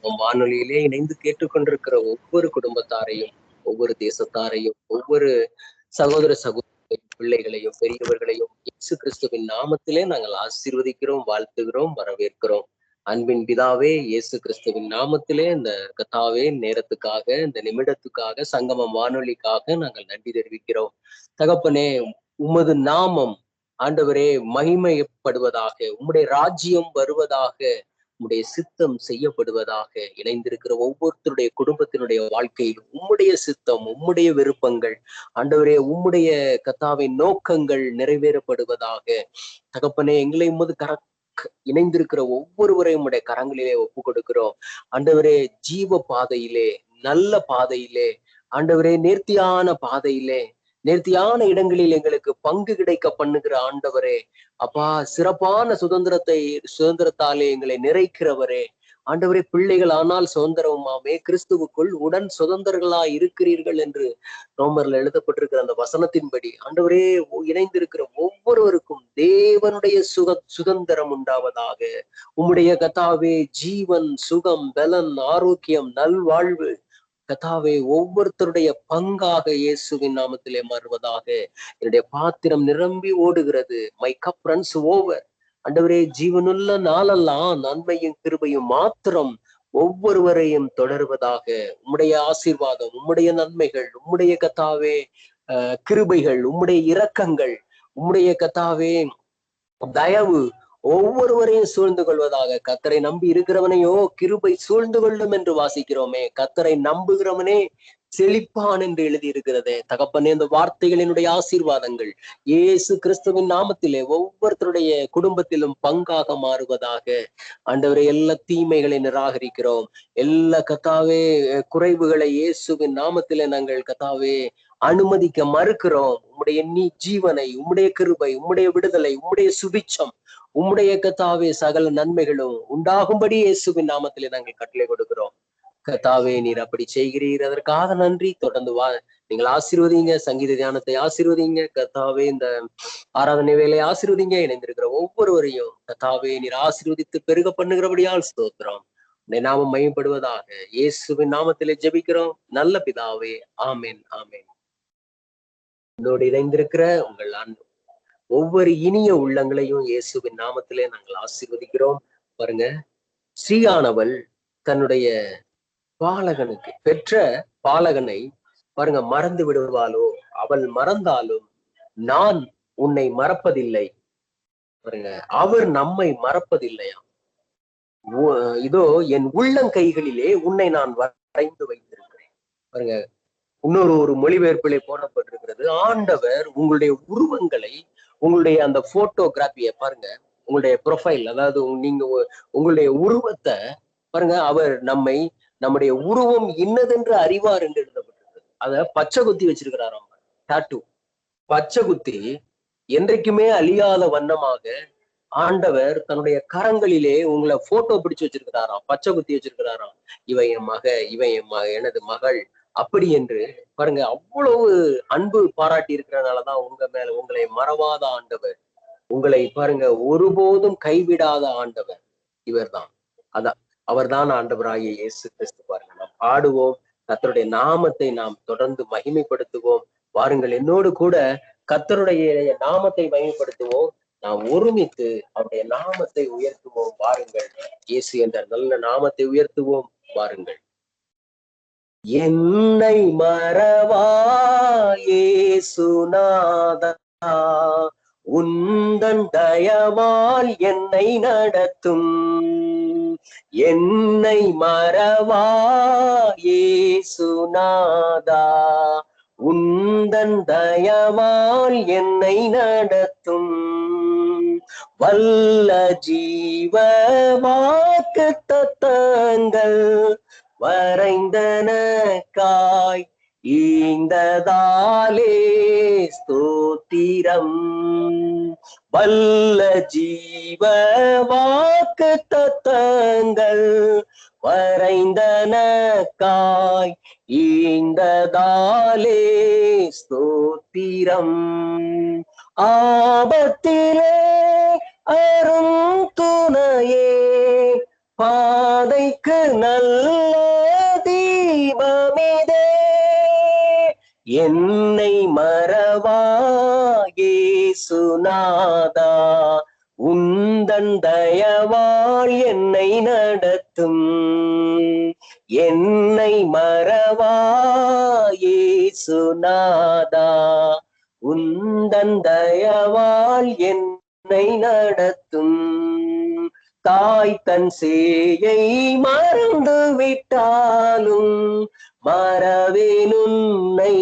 சங்கமம் வானொலியிலே இணைந்து கேட்டுக்கொண்டிருக்கிற ஒவ்வொரு குடும்பத்தாரையும், ஒவ்வொரு தேசத்தாரையும், ஒவ்வொரு சகோதர சகோதரி பிள்ளைகளையும், பெரியவர்களையும் இயேசு கிறிஸ்துவின் நாமத்திலே நாங்கள் ஆசீர்வதிக்கிறோம், வாழ்த்துகிறோம், வரவேற்கிறோம். அன்பின் பிதாவே, இயேசு கிறிஸ்துவின் நாமத்திலே இந்த கத்தாவே நேரத்துக்காக, இந்த நிமிடத்துக்காக, சங்கமம் வானொலிக்காக நாங்கள் நன்றி தெரிவிக்கிறோம். தகப்பனே, உமது நாமம் ஆண்டவரே மகிமைப்படுவதாக, உம்முடைய ராஜ்யம் வருவதாக, உம்முடைய சித்தம் செய்யப்படுவதாக. இணைந்திருக்கிற ஒவ்வொருத்தருடைய குடும்பத்தினுடைய வாழ்க்கையில் உம்முடைய சித்தம், உம்முடைய விருப்பங்கள் ஆண்டவரே, உம்முடைய கத்தாவின் நோக்கங்கள் நிறைவேறப்படுவதாக. தகப்பனே, எங்களை உமது இணைந்திருக்கிற ஒவ்வொருவரையும் உடைய கரங்களிலே ஒப்பு கொடுக்கிறோம். ஆண்டவரே, ஜீவ பாதையிலே, நல்ல பாதையிலே, ஆண்டவரே, நேர்த்தியான பாதையிலே, நேர்த்தியான இடங்களில் எங்களுக்கு பங்கு கிடைக்க பண்ணுகிற ஆண்டவரே, அப்பா, சிறப்பான சுதந்திரத்தாலே எங்களை நிறைக்கிறவரே, ஆண்டவரே, பிள்ளைகள் ஆனால் சுதந்திரமாமே கிறிஸ்துவுக்குள் உடன் சுதந்திரர்களாய் இருக்கிறீர்கள் என்று ரோமர்ல எழுதப்பட்டிருக்கிற அந்த வசனத்தின்படி ஆண்டவரே, இணைந்திருக்கிற ஒவ்வொருவருக்கும் தேவனுடைய சுதந்திரம் உண்டாவதாக. உம்முடைய கத்தாவே ஜீவன், சுகம், பலன், ஆரோக்கியம், நல்வாழ்வு கத்தாவே ஒவ்வொருத்தருடைய பங்காக இயேசுவின் நாமத்திலே மாறுவதாக. என்னுடைய பாத்திரம் நிரம்பி ஓடுகிறது. My cup runs over. ஆண்டவரே, ஜீவனுள்ள நாளெல்லாம் நன்மையும் கிருபையும் மாத்திரம் ஒவ்வொருவரையும் தொடர்வதாக. உம்முடைய ஆசீர்வாதம், உம்முடைய நன்மைகள், உம்முடைய கத்தாவே கிருபைகள், உம்முடைய இரக்கங்கள், உம்முடைய கத்தாவே தயவு ஒவ்வொருவரையும் சூழ்ந்து கொள்வதாக. கத்தரை நம்பி இருக்கிறவனையோ கிருபை சூழ்ந்து கொள்ளும் என்று வாசிக்கிறோமே. கத்தரை நம்புகிறவனே செழிப்பான் என்று எழுதி இருக்கிறதே. தகப்பனே, இந்த வார்த்தைகளினுடைய ஆசீர்வாதங்கள் இயேசு கிறிஸ்துவின் நாமத்திலே ஒவ்வொருத்தருடைய குடும்பத்திலும் பங்காக மாறுவதாக. ஆண்டவரை, எல்லா தீமைகளை நிராகரிக்கிறோம். எல்லா கத்தாவே குறைவுகளை இயேசுவின் நாமத்திலே நாங்கள் கத்தாவே அனுமதிக்க மறுக்கிறோம். உம்முடைய ஜீவனை, உம்முடைய கிருபை, உம்முடைய விடுதலை, உம்முடைய சுபிச்சம், உம்முடைய கத்தாவே சகல நன்மைகளும் உண்டாகும்படி இயேசுவின் நாமத்திலே நாங்கள் கட்டளை கொடுக்கிறோம். கத்தாவே, நீர் அப்படி செய்கிறீர், அதற்காக நன்றி. தொடர்ந்து நீங்கள் ஆசீர்வதிங்க, சங்கீத தியானத்தை ஆசீர்வதிங்க. கத்தாவே, இந்த ஆராதனை வேலையை ஆசீர்வதிங்க. இணைந்திருக்கிற ஒவ்வொருவரையும் கத்தாவே நீர் ஆசீர்வதித்து பெருக பண்ணுகிறபடியால் ஸ்தோத்திரம். உன்னை நாமம் மையப்படுவதாக. இயேசுவின் நாமத்திலே ஜெபிக்கிறோம் நல்ல பிதாவே, ஆமேன், ஆமேன். என்னோடு இணைந்திருக்கிற உங்கள் ஒவ்வொரு இனிய உள்ளங்களையும் இயேசுவின் நாமத்திலே நாங்கள் ஆசீர்வதிக்கிறோம். பாருங்க, ஸ்ரீயானவள் தன்னுடைய பாலகனுக்கு பெற்ற பாலகனை பாருங்க மறந்து விடுவாளோ? அவள் மறந்தாலும் நான் உன்னை மறப்பதில்லை. பாருங்க, அவர் நம்மை மறப்பதில்லையா? இதோ என் உள்ளங்கைகளிலே உன்னை நான் வரைந்து வைத்திருக்கிறேன். பாருங்க, இன்னொரு மொழிபெயர்ப்பிலே போடப்பட்டிருக்கிறது, ஆண்டவர் உங்களுடைய உருவங்களை, உங்களுடைய அந்த போட்டோகிராபிய பாருங்க, உங்களுடைய ப்ரொஃபைல், அதாவது நீங்க உங்களுடைய உருவத்தை பாருங்க, அவர் நம்முடைய உருவம் இன்னதென்று அறிவார் என்று எழுதப்பட்டிருக்கு. அத பச்சை குத்தி வச்சிருக்கிறாராம். டாட்டூ பச்சை குத்தி என்றைக்குமே அழியாத வண்ணமாக ஆண்டவர் தன்னுடைய கரங்களிலே உங்களை போட்டோ பிடிச்சு வச்சிருக்கிறாராம், பச்சை குத்தி வச்சிருக்கிறாராம். இவன் என் எனது மகள் அப்படி என்று பாருங்க, அவ்வளவு அன்பு பாராட்டி இருக்கிறதுனாலதான் உங்களை மறவாத ஆண்டவர், உங்களை பாருங்க ஒருபோதும் கைவிடாத ஆண்டவர் இவர்தான். அதான் அவர்தான் ஆண்டவராகிய இயேசு கிறிஸ்து. பாருங்க, நாம் பாடுவோம், கர்த்தருடைய நாமத்தை நாம் தொடர்ந்து மகிமைப்படுத்துவோம். வாருங்கள், என்னோடு கூட கர்த்தருடைய நாமத்தை மகிமைப்படுத்துவோம். நாம் ஒருமித்து அவருடைய நாமத்தை உயர்த்துவோம். வாருங்கள், இயேசு என்ற நல்ல நாமத்தை உயர்த்துவோம். வாருங்கள். என்னை மறவா இயேசுநாதா, உந்தன் தயவால் என்னை நடத்தும். என்னை மறவா இயேசுநாதா, உந்தன் தயவால் என்னை நடத்தும். வல்ல ஜீவ வாக்கு தத்தங்கள் வரைந்தனக்காய் ஈந்ததாலே ஸ்தோத்திரம். வல்ல ஜீவ வாக்கு தத்தங்கள் வரைந்தனக்காய் ஈந்ததாலே ஸ்தோத்திரம். ஆபத்திலே அரும் துணையே பாதைக்கு நல்ல தீபமிதே. என்னை மறவா இயேசுநாதா, உந்தன் தயவால் என்னை நடத்தும். என்னை மறவா இயேசுநாதா, உந்தன் தயவால் என்னை நடத்தும். தாய் தன் சேயை மறந்து விட்டாலும் மறவேன் உன்னை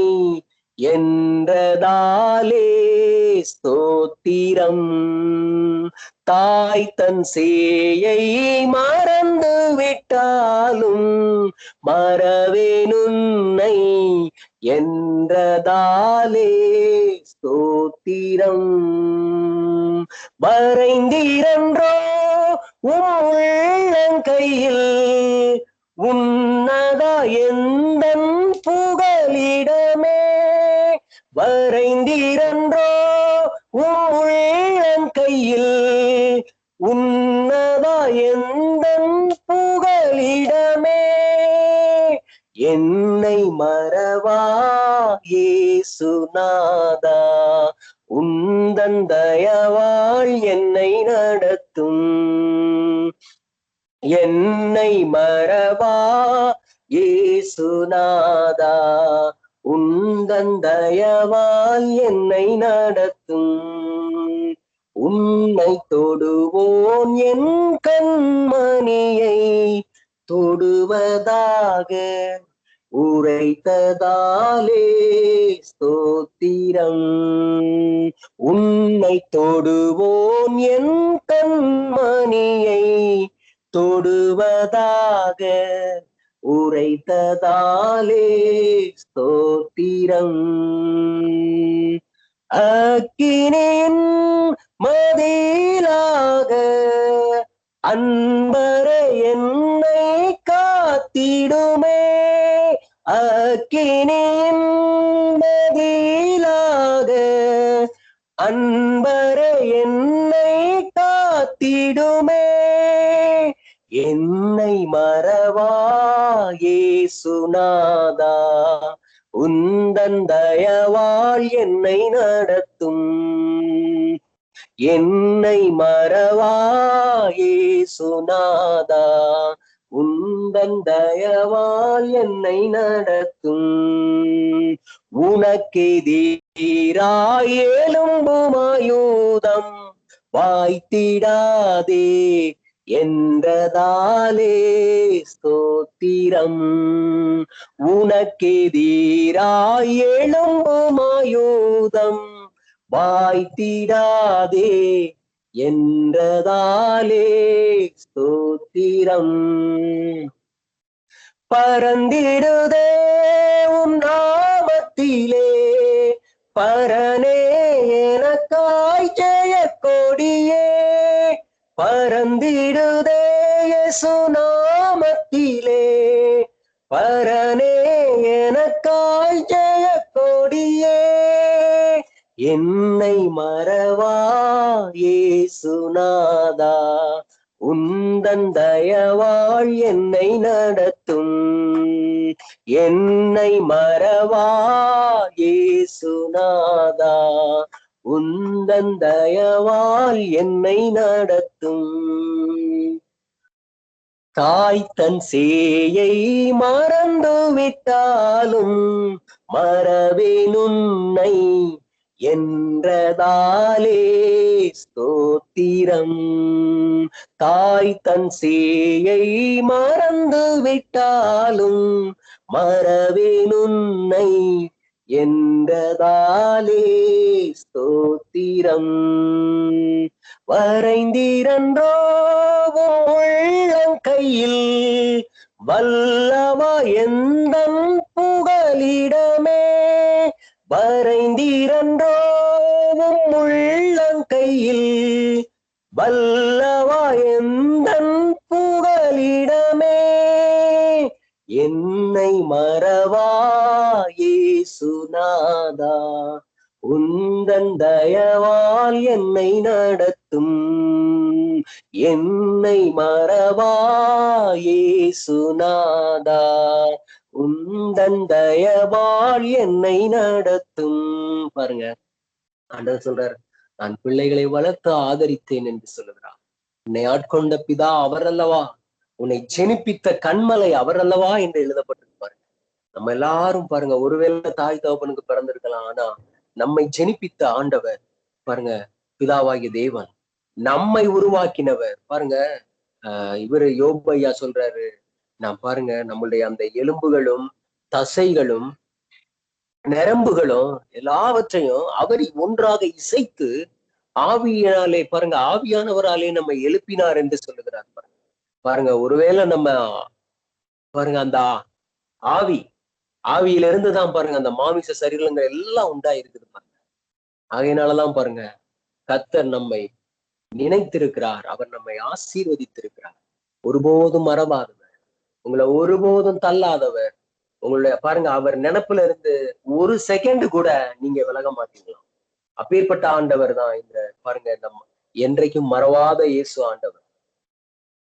என்றதாலே ஸ்தோத்திரம். தாய் தன் சேயை மறந்து விட்டாலும் மறவேன் உன்னை என்றதாலே ஸ்தோத்திரம். வரைந்திரன்றோ உள்ளங்கையில் உன்னதா எந்தன் புகலிடமே. வரைந்திரன்றோ உள்ளங்கையில் உன்னதா எந்தன் புகலிடமே. என்னை மறவா இயேசுநாதா, உந்தன் தயவால் என்னை நடத்தும். என்னை மறவா இயேசுநாதா, உந்தன் தயவால் என்னை நடத்தும். உன்னை தொடுவோன் என் கண்மணியை தொடுவதாக உரைத்ததாலே ஸ்தோத்திரம். உன்னை தொடுவோன் என் கண்மணியை தொடுவதாக உரைத்ததாலே ஸ்தோத்திரம். அக்கினியின் மதிலாக அன்பரே என்னை காத்திடுமே. அக்கினியின் மதிலாக அன்பரே என்னை காத்திடுமே. என்னை மறவா இயேசுநாதா, உந்தன் தயவால் என்னை நடத்தும். என்னை மறவா இயேசுநாதா, உந்தன் தயவால் என்னை நடத்தும். உனக்கெதிராய் எழும்பும் ஆயுதம் வாய்த்திடாதே என்றதாலே ஸ்தோத்திரம். உனக்கெதிராய் எழும்பும் ஆயுதம் வாய்த்திடாதே என்றதாலே ஸ்தோத்திரம். பறந்திடுதே உன் நாமத்திலே பரனே எனக்காய் ஜெய கொடியே. பறந்திடுதே இயேசு நாமத்திலே பரனே எனக்காய் ஜெய கொடியே. என்னை மறவா இயேசுநாதா, உந்தன் தயவால் என்னை நடத்தும். என்னை மறவா இயேசுநாதா, உந்தன் தயவால் என்னை நடத்தும். தாய் தன் சேயை மறந்து விட்டாலும் மறவேன் உன்னை என்றதாலே ஸ்தோத்திரம். தாய் தன் சேயை மறந்து விட்டாலும் மறவேன் உன்னை என்றதாலே ஸ்தோத்திரம். வரைந்திரன்றோ உள்ளங்கையில் வல்லவா எந்தன் புகலிடமே. வரைந்திரன்றோ உள்ளங்கையில் வல்லவா எந்தன் புகலிடமே. என்னை மறவா இயேசுநாதா, உந்தன் தயவால் என்னை நடத்தும். என்னை மறவா இயேசுநாதா, உந்தன் தயவால் என்னை நடத்தும். பாருங்க, ஆண்டவர் சொல்றார், நான் பிள்ளைகளை வளர்த்து ஆதரித்தேன் என்று சொல்லுகிறார். உன்னை ஆட்கொண்ட பிதா அவர் அல்லவா, உன்னை ஜெனிப்பித்த கண்மலை அவர் அல்லவா என்று எழுதப்பட்டிருப்பாரு. நம்ம எல்லாரும் பாருங்க, ஒருவேளை தாய் தகப்பனுக்கு பிறந்திருக்கலாம், ஆனா நம்மை ஜெனிப்பித்த ஆண்டவர் பாருங்க, பிதாவாகிய தேவன், நம்மை உருவாக்கினவர். பாருங்க, இவரு யோபு ஐயா சொல்றாரு, நான் பாருங்க நம்மளுடைய அந்த எலும்புகளும் தசைகளும் நரம்புகளும் எல்லாவற்றையும் அவர் ஒன்றாக இசைத்து ஆவியினாலே, பாருங்க, ஆவியானவராலே நம்ம எழுப்பினார் என்று சொல்லுகிறார். பாருங்க, ஒருவேளை நம்ம பாருங்க அந்த ஆவி ஆவியில இருந்துதான் பாருங்க அந்த மாமிச சரீரங்கள் எல்லாம் உண்டாயிருக்குது பாருங்க. ஆகையினாலதான் பாருங்க, கர்த்தர் நம்மை நினைத்திருக்கிறார், அவர் நம்மை ஆசீர்வதித்திருக்கிறார். ஒருபோதும் மறவாதவர், உங்களை ஒருபோதும் தள்ளாதவர். உங்களுடைய பாருங்க, அவர் நினைப்புல இருந்து ஒரு செகண்ட் கூட நீங்க விலக மாட்டீங்களா. அப்பேற்பட்ட ஆண்டவர் தான் இந்த பாருங்க, நம்ம என்றைக்கும் மறவாத இயேசு ஆண்டவர்,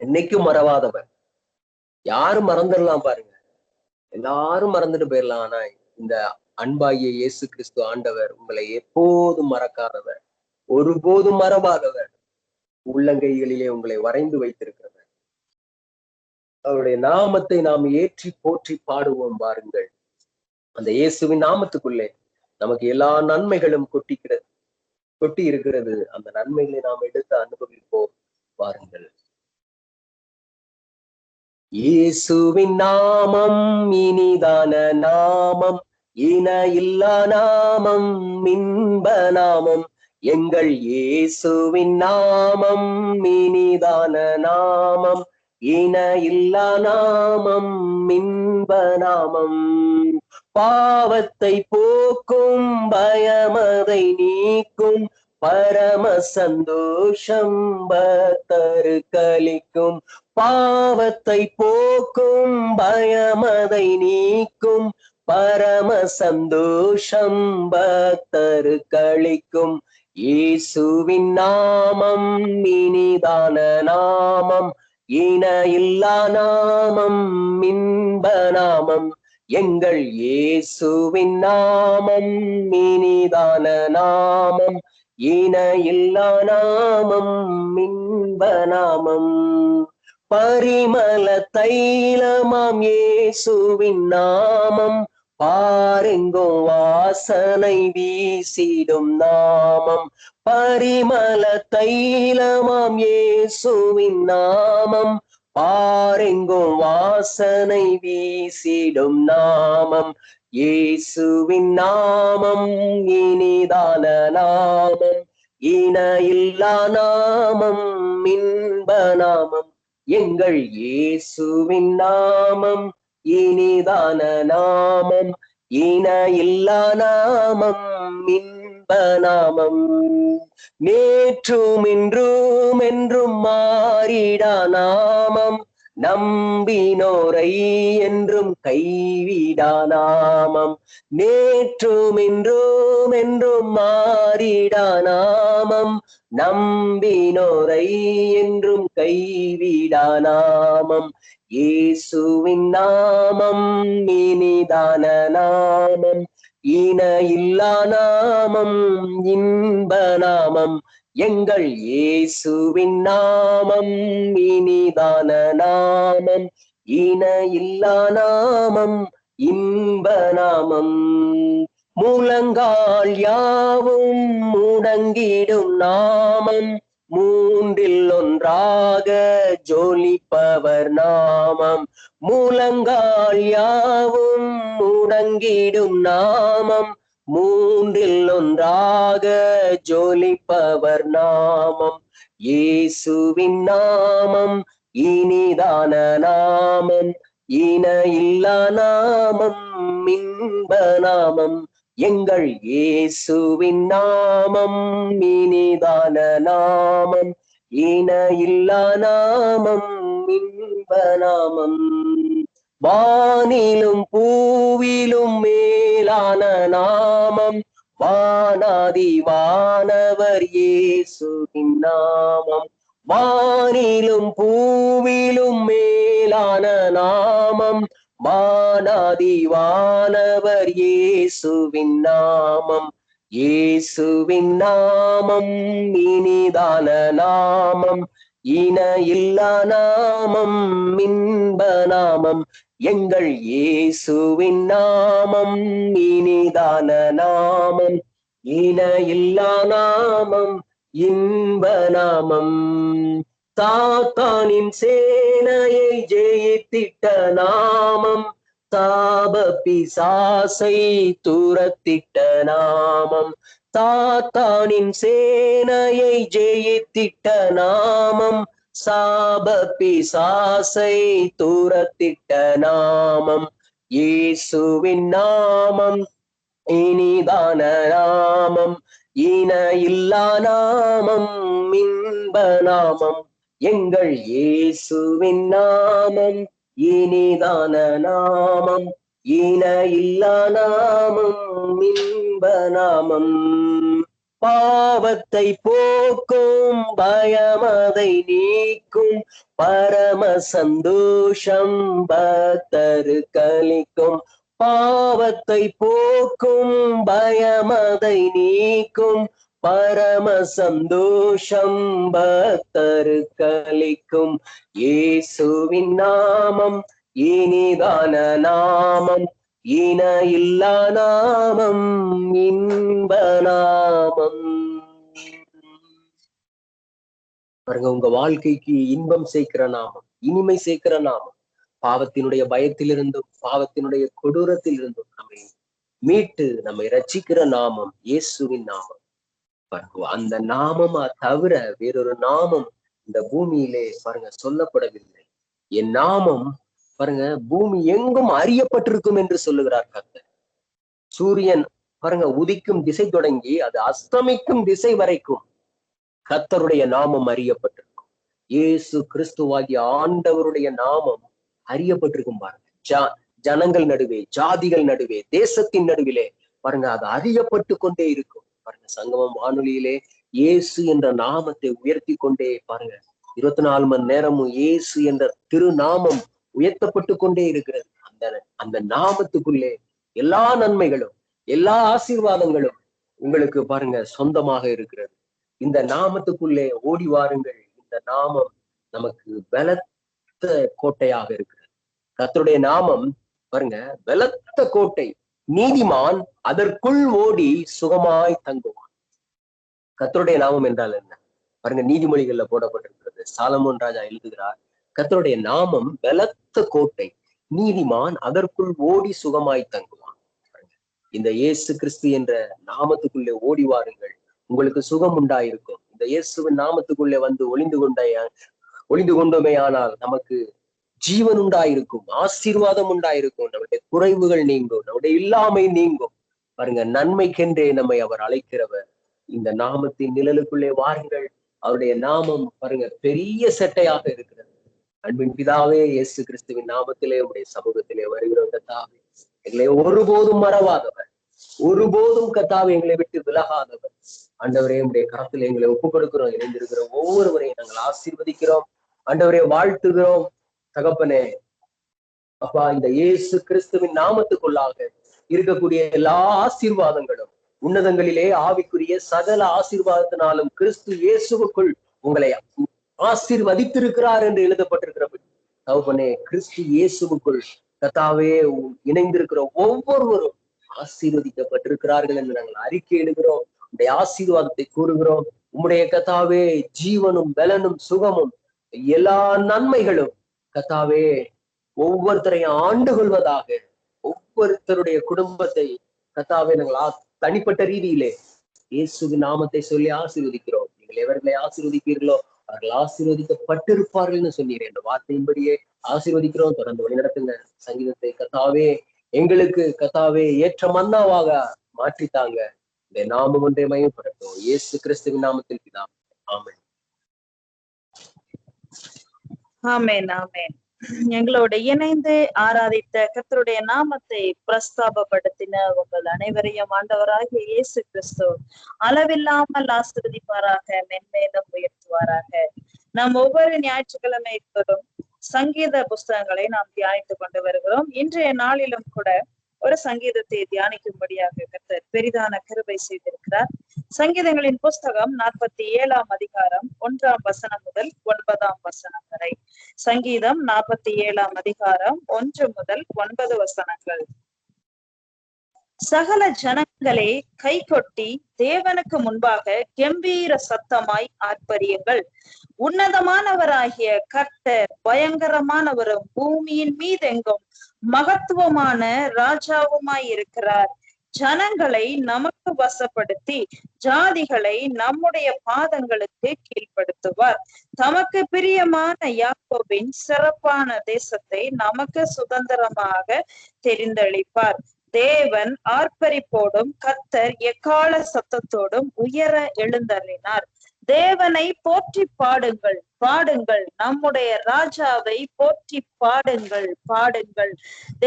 என்னைக்கும் மறவாதவர். யாரும் மறந்துடலாம் பாருங்க, எல்லாரும் மறந்துட்டு போயிடலாம். ஆனா இந்த அன்பாகிய இயேசு கிறிஸ்து ஆண்டவர் உங்களை எப்போதும் மறக்காதவர், ஒருபோதும் மறவாதவர், உள்ளங்கைகளிலே உங்களை வரைந்து வைத்திருக்கிறவர். அவருடைய நாமத்தை நாம் ஏற்றி போற்றி பாடுவோம். பாருங்கள், அந்த இயேசுவின் நாமத்துக்குள்ளே நமக்கு எல்லா நன்மைகளும் கொட்டி இருக்கிறது. அந்த நன்மைகளை நாம் எடுத்து அனுபவிப்போம். பாருங்கள், இயேசுவின் நாமம் இனிதான நாமம், இன இல்லா நாமம், இன்ப நாமம். எங்கள் இயேசுவின் நாமம் இனிதான நாமம், இன இல்லா நாமம், இன்ப நாமம். பாவத்தை போக்கும், பயமதை நீக்கும், பரம சந்தோஷம் பக்தரு கலிக்கும். பாவத்தை போக்கும், பயமதை நீக்கும், பரம சந்தோஷம் பக்தரு கலிக்கும். இயேசுவின் நாமம் இனிதான நாமம், இன இல்லா நாமம், இன்ப நாமம். எங்கள் இயேசுவின் நாமம் இனிதான நாமம், இன இல்லா நாமம், இன்ப நாமம். பரிமள தைலமாம் இயேசுவின் நாமம், பாரெங்கும் வாசனை வீசிடும் நாமம். பரிமள தைலமாம் இயேசுவின் நாமம், பாரெங்கும் வாசனை வீசிடும் நாமம். இயேசுவின் நாமம் இனிதான நாமம், இன இல்லா நாமம், இன்ப நாமம். எங்கள் இயேசுவின் நாமம் இனிதான நாமம், இன இல்லா நாமம், இன்ப நாமம். நேற்றும் இன்றும் என்றும் மாறிடா நாமம், நம்பினோரை என்றும் கைவிடா நாமம். நேற்றும் இன்றும் என்றும் மாறிடா நாமம், நம்பினோரை என்றும் கைவிடா நாமம். இயேசுவின் நாமம் இனிதான நாமம், இன இல்லா நாமம், இன்ப நாமம். எங்கள் இயேசுவின் நாமம் இனிதான நாமம், இன இல்லா நாமம், இன்ப நாமம். முழங்கால் யாவும் முடங்கிடும் நாமம், மூன்றில் ஒன்றாக ஜொலிப்பவர் நாமம். முழங்கால் யாவும் முடங்கிடும் நாமம், மூன்றில் ஒன்றாக ஜொலிப்பவர் நாமம். இயேசுவின் நாமம் இனிதான நாமம், இன இல்லா நாமம், இன்ப நாமம். எங்கள் இயேசுவின் நாமம் இனிதான நாமம், இன இல்லா நாமம், இன்ப நாமம். வானிலும் பூவிலும் மேலான நாமம், வானாதி வானவர் இயேசுவின் நாமம். வானிலும் பூவிலும் மேலான மேலான நாமம் வானாதிவானவர் இயேசுவின் நாமம். இயேசுவின் நாமம் இனிதான நாமம், இன இல்லா நாமம், இன்ப நாமம். எங்கள் இயேசுவின் நாமம் இனிதான நாமம், இன இல்லா நாமம், இன்ப நாமம். சாத்தானின் சேனையை ஜெயித்திட்ட நாமம், சாப பிசாசை துரத்திட்ட நாமம். சாத்தானின் சேனையை ஜெயித்திட்ட நாமம், சாப பிசாசை துரத்திட்ட நாமம். இயேசுவின் நாமம் இனிதான நாமம், இன இல்லா நாமம், இன்ப நாமம். எங்கள் இயேசுவின் நாமம் இனிதான நாமம், இன இல்லா நாமம், இன்ப நாமம். பாவத்தை போக்கும் பயமதை நீக்கும் பரம சந்தோஷம் பக்தரு கலிக்கும். பாவத்தை போக்கும் பயமதை நீக்கும் பரம சந்தோஷம் பக்தரு கலிக்கும். இயேசுவின் நாமம் இனிதான நாமம், இன இல்லா நாமம், இன்ப நாமம். பாருங்க, உங்க வாழ்க்கைக்கு இன்பம் சேர்க்கிற நாமம், இனிமை சேர்க்கிற நாமம், பாவத்தினுடைய பயத்திலிருந்தும் பாவத்தினுடைய கொடூரத்தில் இருந்தும் நம்மை மீட்டு நம்மை ரட்சிக்கிற நாமம் இயேசுவின் நாமம். பாருங்க, அந்த நாமமா தவிர வேறொரு நாமம் இந்த பூமியிலே பாருங்க சொல்லப்படவில்லை. என் நாமம் பாருங்க பூமி எங்கும் அறியப்பட்டிருக்கும் என்று சொல்லுகிறார் கர்த்தர். சூரியன் பாருங்க உதிக்கும் திசை தொடங்கி அது அஸ்தமிக்கும் திசை வரைக்கும் கர்த்தருடைய நாமம் அறியப்பட்டிருக்கும். இயேசு கிறிஸ்துவாகிய ஆண்டவருடைய நாமம் அறியப்பட்டிருக்கும். பாருங்க, ஜனங்கள் நடுவே, ஜாதிகள் நடுவே, தேசத்தின் நடுவிலே பாருங்க அது அறியப்பட்டு கொண்டே இருக்கும். பாருங்க, சங்கமம் வானொலியிலே இயேசு என்ற நாமத்தை உயர்த்தி கொண்டே பாருங்க 24 மணி நேரமும் இயேசு என்ற திருநாமம் உயர்த்தப்பட்டு கொண்டே இருக்கிறது. அந்த நாமத்துக்குள்ளே எல்லா நன்மைகளும் எல்லா ஆசீர்வாதங்களும் உங்களுக்கு பாருங்க சொந்தமாக இருக்கிறது. இந்த நாமத்துக்குள்ளே ஓடி வாருங்கள். இந்த நாமம் நமக்கு பலத்த கோட்டையாக இருக்கிறது. கர்த்தருடைய நாமம் பாருங்க பலத்த கோட்டை, நீதிமான் அதற்குள் ஓடி சுகமாய் தங்குவான். கர்த்தருடைய நாமம் என்றால் என்ன பாருங்க, நீதிமொழிகள்ல போடப்பட்டிருக்கிறது. சாலமோன் ராஜா எழுதுகிறார், கர்த்தருடைய நாமம் பலத்த கோட்டை, நீதிமான் அதற்குள் ஓடி சுகமாய் தங்குவான். இந்த இயேசு கிறிஸ்து என்ற நாமத்துக்குள்ளே ஓடி வாருங்கள், உங்களுக்கு சுகம் உண்டாயிருக்கும். இந்த இயேசுவின் நாமத்துக்குள்ளே வந்து ஒளிந்து கொண்டோமே ஆனால் நமக்கு ஜீவன் உண்டாயிருக்கும், ஆசீர்வாதம் உண்டாயிருக்கும், நம்முடைய குறைவுகள் நீங்கும், நம்முடைய இல்லாமை நீங்கும். பாருங்க, நன்மைக்கென்றே நம்மை அவர் அழைக்கிறவர். இந்த நாமத்தின் நிழலுக்குள்ளே வாருங்கள். அவருடைய நாமம் பாருங்க பெரிய செட்டையாக இருக்கிறது. அன்பின் பிதாவே, இயேசு கிறிஸ்துவின் நாமத்திலே உடைய சமூகத்திலே வருகிற கர்த்தாவே, எங்களை ஒருபோதும் மறவாதவர், ஒருபோதும் கர்த்தாவே எங்களை விட்டு விலகாதவர். ஆண்டவரே, உடைய கரத்தில் எங்களை ஒப்புக் கொடுக்கிறோம். இணைந்திருக்கிற ஒவ்வொருவரையும் நாங்கள் ஆசீர்வதிக்கிறோம். ஆண்டவரே, வாழ்த்துகிறோம். தகப்பனே, அப்பா, இந்த இயேசு கிறிஸ்துவின் நாமத்துக்குள்ளாக இருக்கக்கூடிய எல்லா ஆசீர்வாதங்களும் உன்னதங்களிலே ஆவிக்குரிய சகல ஆசீர்வாதத்தினாலும் கிறிஸ்து இயேசுவுக்குள் உங்களை ஆசீர்வதித்திருக்கிறார் என்று எழுதப்பட்டிருக்கிறபடி தகப்பனே, கிறிஸ்து இயேசுவுக்குள் கர்த்தாவே இணைந்திருக்கிற ஒவ்வொருவரும் ஆசீர்வதிக்கப்பட்டிருக்கிறார்கள் என்று நாங்கள் அறிக்கை எழுகிறோம். உடைய ஆசீர்வாதத்தை கூறுகிறோம். உம்முடைய கர்த்தாவே ஜீவனும் பலனும் சுகமும் எல்லா நன்மைகளும் கர்த்தாவே ஒவ்வொருத்தரையும் ஆண்டு கொள்வதாக, ஒவ்வொருத்தருடைய குடும்பத்தை கர்த்தாவே நாங்கள் தனிப்பட்ட ரீதியிலே இயேசுவின் நாமத்தை சொல்லி ஆசீர்வதிக்கிறோம். நீங்கள் எவர்களை ஆசீர்வதிப்பீர்களோ அவர்கள் ஆசீர்வதிக்கப்பட்டிருப்பார்கள்னு சொன்னீர். என்ற வார்த்தையின்படியே ஆசீர்வதிக்கிறோம். தொடர்ந்து வழிநடத்துங்க. சங்கீதத்தை கர்த்தாவே எங்களுக்கு கர்த்தாவே ஏற்ற மன்னாவாக மாற்றித்தாங்க. இந்த நாமம் ஒன்றே மகிமைப்படட்டும். இயேசு கிறிஸ்துவின் நாமத்தில் பிதாவே, ஆமென். ஆமென், ஆமென். எங்களோட இணைந்து ஆராதித்த கர்த்தருடைய நாமத்தை பிரஸ்தாபப்படுத்தின உங்கள் அனைவரையும் ஆண்டவராகிய இயேசு கிறிஸ்து அளவில்லாமல் ஆசீர்வதிப்பாராக, மென்மேலும் உயர்த்துவாராக. நாம் ஒவ்வொரு ஞாயிற்றுக்கிழமைக்கும் சங்கீத புஸ்தகங்களை நாம் தியானித்துக் கொண்டு வருகிறோம். இன்றைய நாளிலும் கூட ஒரு சங்கீதத்தை தியானிக்கும்படியாக கர்த்தர் பெரிதான கிருபை செய்திருக்கிறார். சங்கீதங்களின் புஸ்தகம் 47ஆம் அதிகாரம் 1ஆம் வசனம் முதல் 9ஆம் வசனம் வரை. சங்கீதம் 47ஆம் அதிகாரம் 1 முதல் 9 வசனங்கள். சகல ஜனங்களே கை கொட்டி தேவனுக்கு முன்பாக கம்பீர சத்தமாய் ஆர்ப்பரியுங்கள். உன்னதமானவராகிய கர்த்தர் பயங்கரமானவரும் பூமியின் மீதெங்கும் மகத்துவமான ராஜாவுமாய் இருக்கிறார். ஜனங்களை நமக்கு வசப்படுத்தி ஜாதிகளை நம்முடைய பாதங்களுக்கு கீழ்ப்படுத்துவார். தமக்கு பிரியமான யாக்கோபின் சிறப்பான தேசத்தை நமக்கு சுதந்திரமாக தெரிந்தளிப்பார். தேவன் ஆர்ப்பரிப்போடும் கர்த்தர் எக்கால சத்தத்தோடும் உயர எழுந்தருளினார். தேவனை போற்றி பாடுங்கள், பாடுங்கள், நம்முடைய ராஜாவை போற்றி பாடுங்கள், பாடுங்கள்.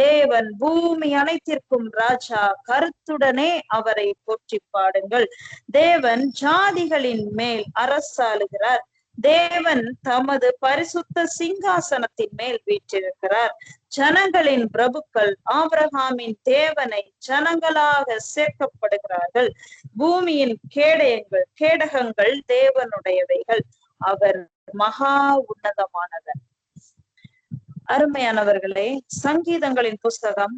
தேவன் பூமி அனைத்திற்கும் ராஜா, கருத்துடனே அவரை போற்றி பாடுங்கள். தேவன் ஜாதிகளின் மேல் அரசாளுகிறார். தேவன் தமது பரிசுத்த சிங்காசனத்தின் மேல் வீற்றிருக்கிறார். ஜனங்களின் பிரபுக்கள் ஆபிரகாமின் தேவனை ஜனங்களாக சேர்க்கப்படுகிறார்கள். பூமியின் கேடகங்கள் தேவனுடையவைகள். அவர் மகா உன்னதமானவர். அருமையானவர்களே, சங்கீதங்களின் புஸ்தகம்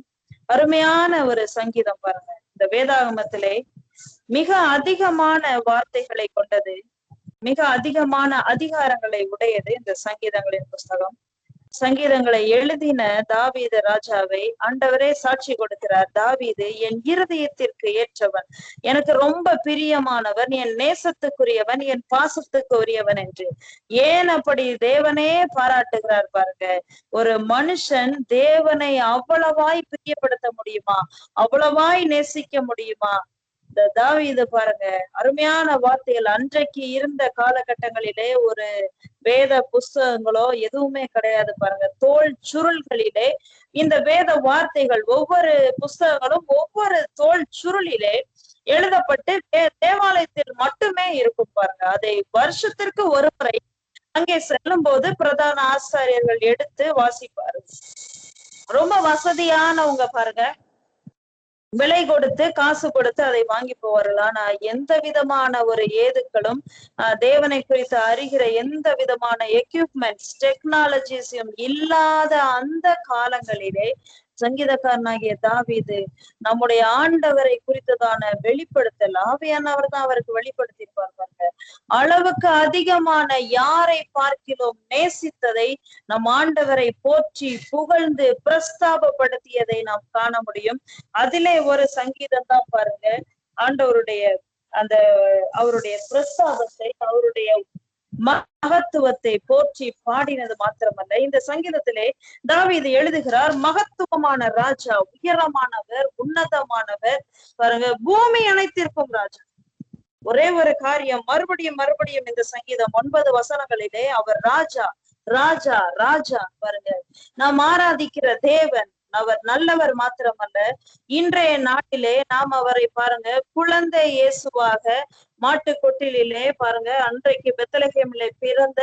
அருமையான ஒரு சங்கீதம் பாருங்க. இந்த வேதாகமத்திலே மிக அதிகமான வார்த்தைகளை கொண்டது, மிக அதிகமான அதிகாரங்களை உடையது இந்த சங்கீதங்களின் புஸ்தகம். சங்கீதங்களை எழுதின தாவீது ராஜாவை ஆண்டவரே சாட்சி கொடுக்கிறார். தாவீது என் இருதயத்திற்கு ஏற்றவன், எனக்கு ரொம்ப பிரியமானவன், என் நேசத்துக்குரியவன், என் பாசத்துக்கு உரியவன் என்று. ஏன் அப்படி தேவனே பாராட்டுகிறார் பாருங்க. ஒரு மனுஷன் தேவனை அவ்வளவாய் பிரியப்படுத்த முடியுமா? அவ்வளவாய் நேசிக்க முடியுமா? இந்த தாவீது பாருங்க, அருமையான வார்த்தைகள். அன்றைக்கு இருந்த காலகட்டங்களிலே ஒரு வேத புஸ்தகங்களோ எதுவுமே கிடையாது பாருங்க. தோல் சுருள்களிலே இந்த வேத வார்த்தைகள், ஒவ்வொரு புஸ்தகங்களும் ஒவ்வொரு தோல் சுருளிலே எழுதப்பட்டு தேவாலயத்தில் மட்டுமே இருக்கும் பாருங்க. அதை வருஷத்திற்கு ஒரு முறை அங்கே செல்லும் போது பிரதான ஆசாரியர்கள் எடுத்து வாசிப்பாரு. ரொம்ப வசதியானவங்க பாருங்க, விலை கொடுத்து காசு கொடுத்து அதை வாங்கி போவார்கள். ஆனா எந்த விதமான ஒரு ஏதுக்களும் தேவனை குறித்து அறிகிற எந்த விதமான எக்யூப்மெண்ட்ஸ் டெக்னாலஜிஸும் இல்லாத அந்த காலங்களிலே சங்கீதக்காரனாகிய தாவீது நம்முடைய ஆண்டவரை குறித்ததான வெளிப்படுத்தல் ஆவியானவர் தான் அவருக்கு வெளிப்படுத்தியிருப்பார். அளவுக்கு அதிகமான யாரை பார்க்கிலும் நேசித்ததை நம் ஆண்டவரை போற்றி புகழ்ந்து பிரஸ்தாபப்படுத்தியதை நாம் காண முடியும். அதிலே ஒரு சங்கீதம் தான் பாருங்க. ஆண்டவருடைய அந்த அவருடைய பிரஸ்தாபத்தை, அவருடைய மகத்துவத்தை போற்றி பாடினது மாத்திரமல்ல, இந்த சங்கீதத்திலே தாவீது எழுதுகிறார், மகத்துவமான ராஜா, உயரமானவர், உன்னதமானவர் பாருங்க, பூமி அனைத்திற்கும் ராஜா. ஒரே ஒரு காரியம், மறுபடியும் இந்த சங்கீதம் 9 வசனங்களிலே அவர் ராஜா ராஜா ராஜா. பாருங்க, நாம் ஆராதிக்கிற தேவன் அவர் நல்லவர் மாத்திரமல்ல, இன்றைய நாட்டிலே நாம் அவரை பாருங்க குழந்தை இயேசுவாக மாட்டு கொட்டிலே பாருங்க அன்றைக்கு பெத்லகேமிலே பிறந்த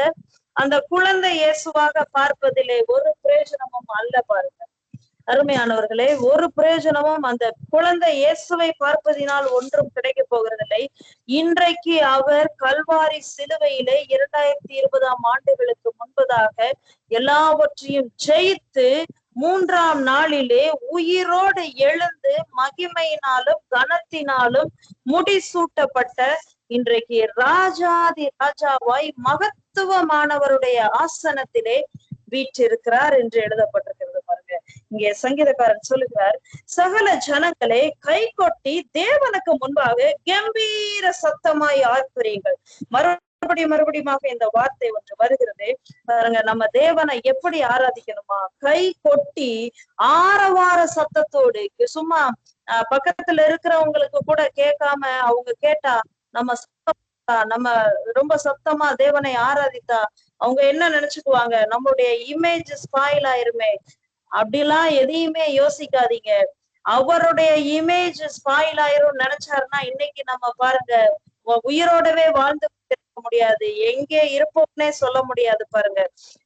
அந்த குழந்தை இயேசுவாக பார்ப்பதிலே ஒரு பிரயோஜனமும் அல்ல பாருங்க. அருமையானவர்களே, ஒரு பிரயோஜனமும் அந்த குழந்தை இயேசுவை பார்ப்பதினால் ஒன்றும் கிடைக்க போகிறதில்லை. இன்றைக்கு அவர் கல்வாரி சிலுவையிலே 2020ஆம் ஆண்டுகளுக்கு முன்பதாக எல்லாவற்றையும் ஜெயித்து 3ஆம் நாளிலே உயிரோடு எழுந்து மகிமையினாலும் கனத்தினாலும் முடிசூட்டப்பட்ட இன்றைக்கு ராஜாதி ராஜாவாய் மகத்துவமானவருடைய ஆசனத்திலே வீற்றிருக்கிறார் என்று எழுதப்பட்டிருக்கிறது பாருங்க. இங்கே சங்கீதக்காரன் சொல்லுகிறார், சகல ஜனங்களே கை கொட்டி தேவனுக்கு முன்பாக கம்பீர சத்தமாய் ஆர்ப்பரியுங்கள். மறுபடியுமாக இந்த வார்த்தை ஒன்று வருகிறது பாருங்க. நம்ம தேவனை எப்படி ஆராதிக்கணுமா? கை கொட்டி ஆரவார சத்தத்தோடு. சும்மா பக்கத்துல இருக்கிறவங்களுக்கு கூட கேட்காம அவங்க கேட்டா நம்ம ரொம்ப சத்தமா தேவனை ஆராதித்தா அவங்க என்ன நினைச்சுக்குவாங்க? நம்மளுடைய இமேஜ் ஸ்பாயில் ஆயிருமே. அப்படிலாம் எதையுமே யோசிக்காதீங்க. அவருடைய இமேஜ் ஸ்பாயில் ஆயிரும் நினைச்சாருன்னா இன்னைக்கு நம்ம பாருங்க உயிரோடவே வாழ்ந்து முடியாது, எங்கே இருப்போம்னே சொல்ல முடியாது. பாருங்க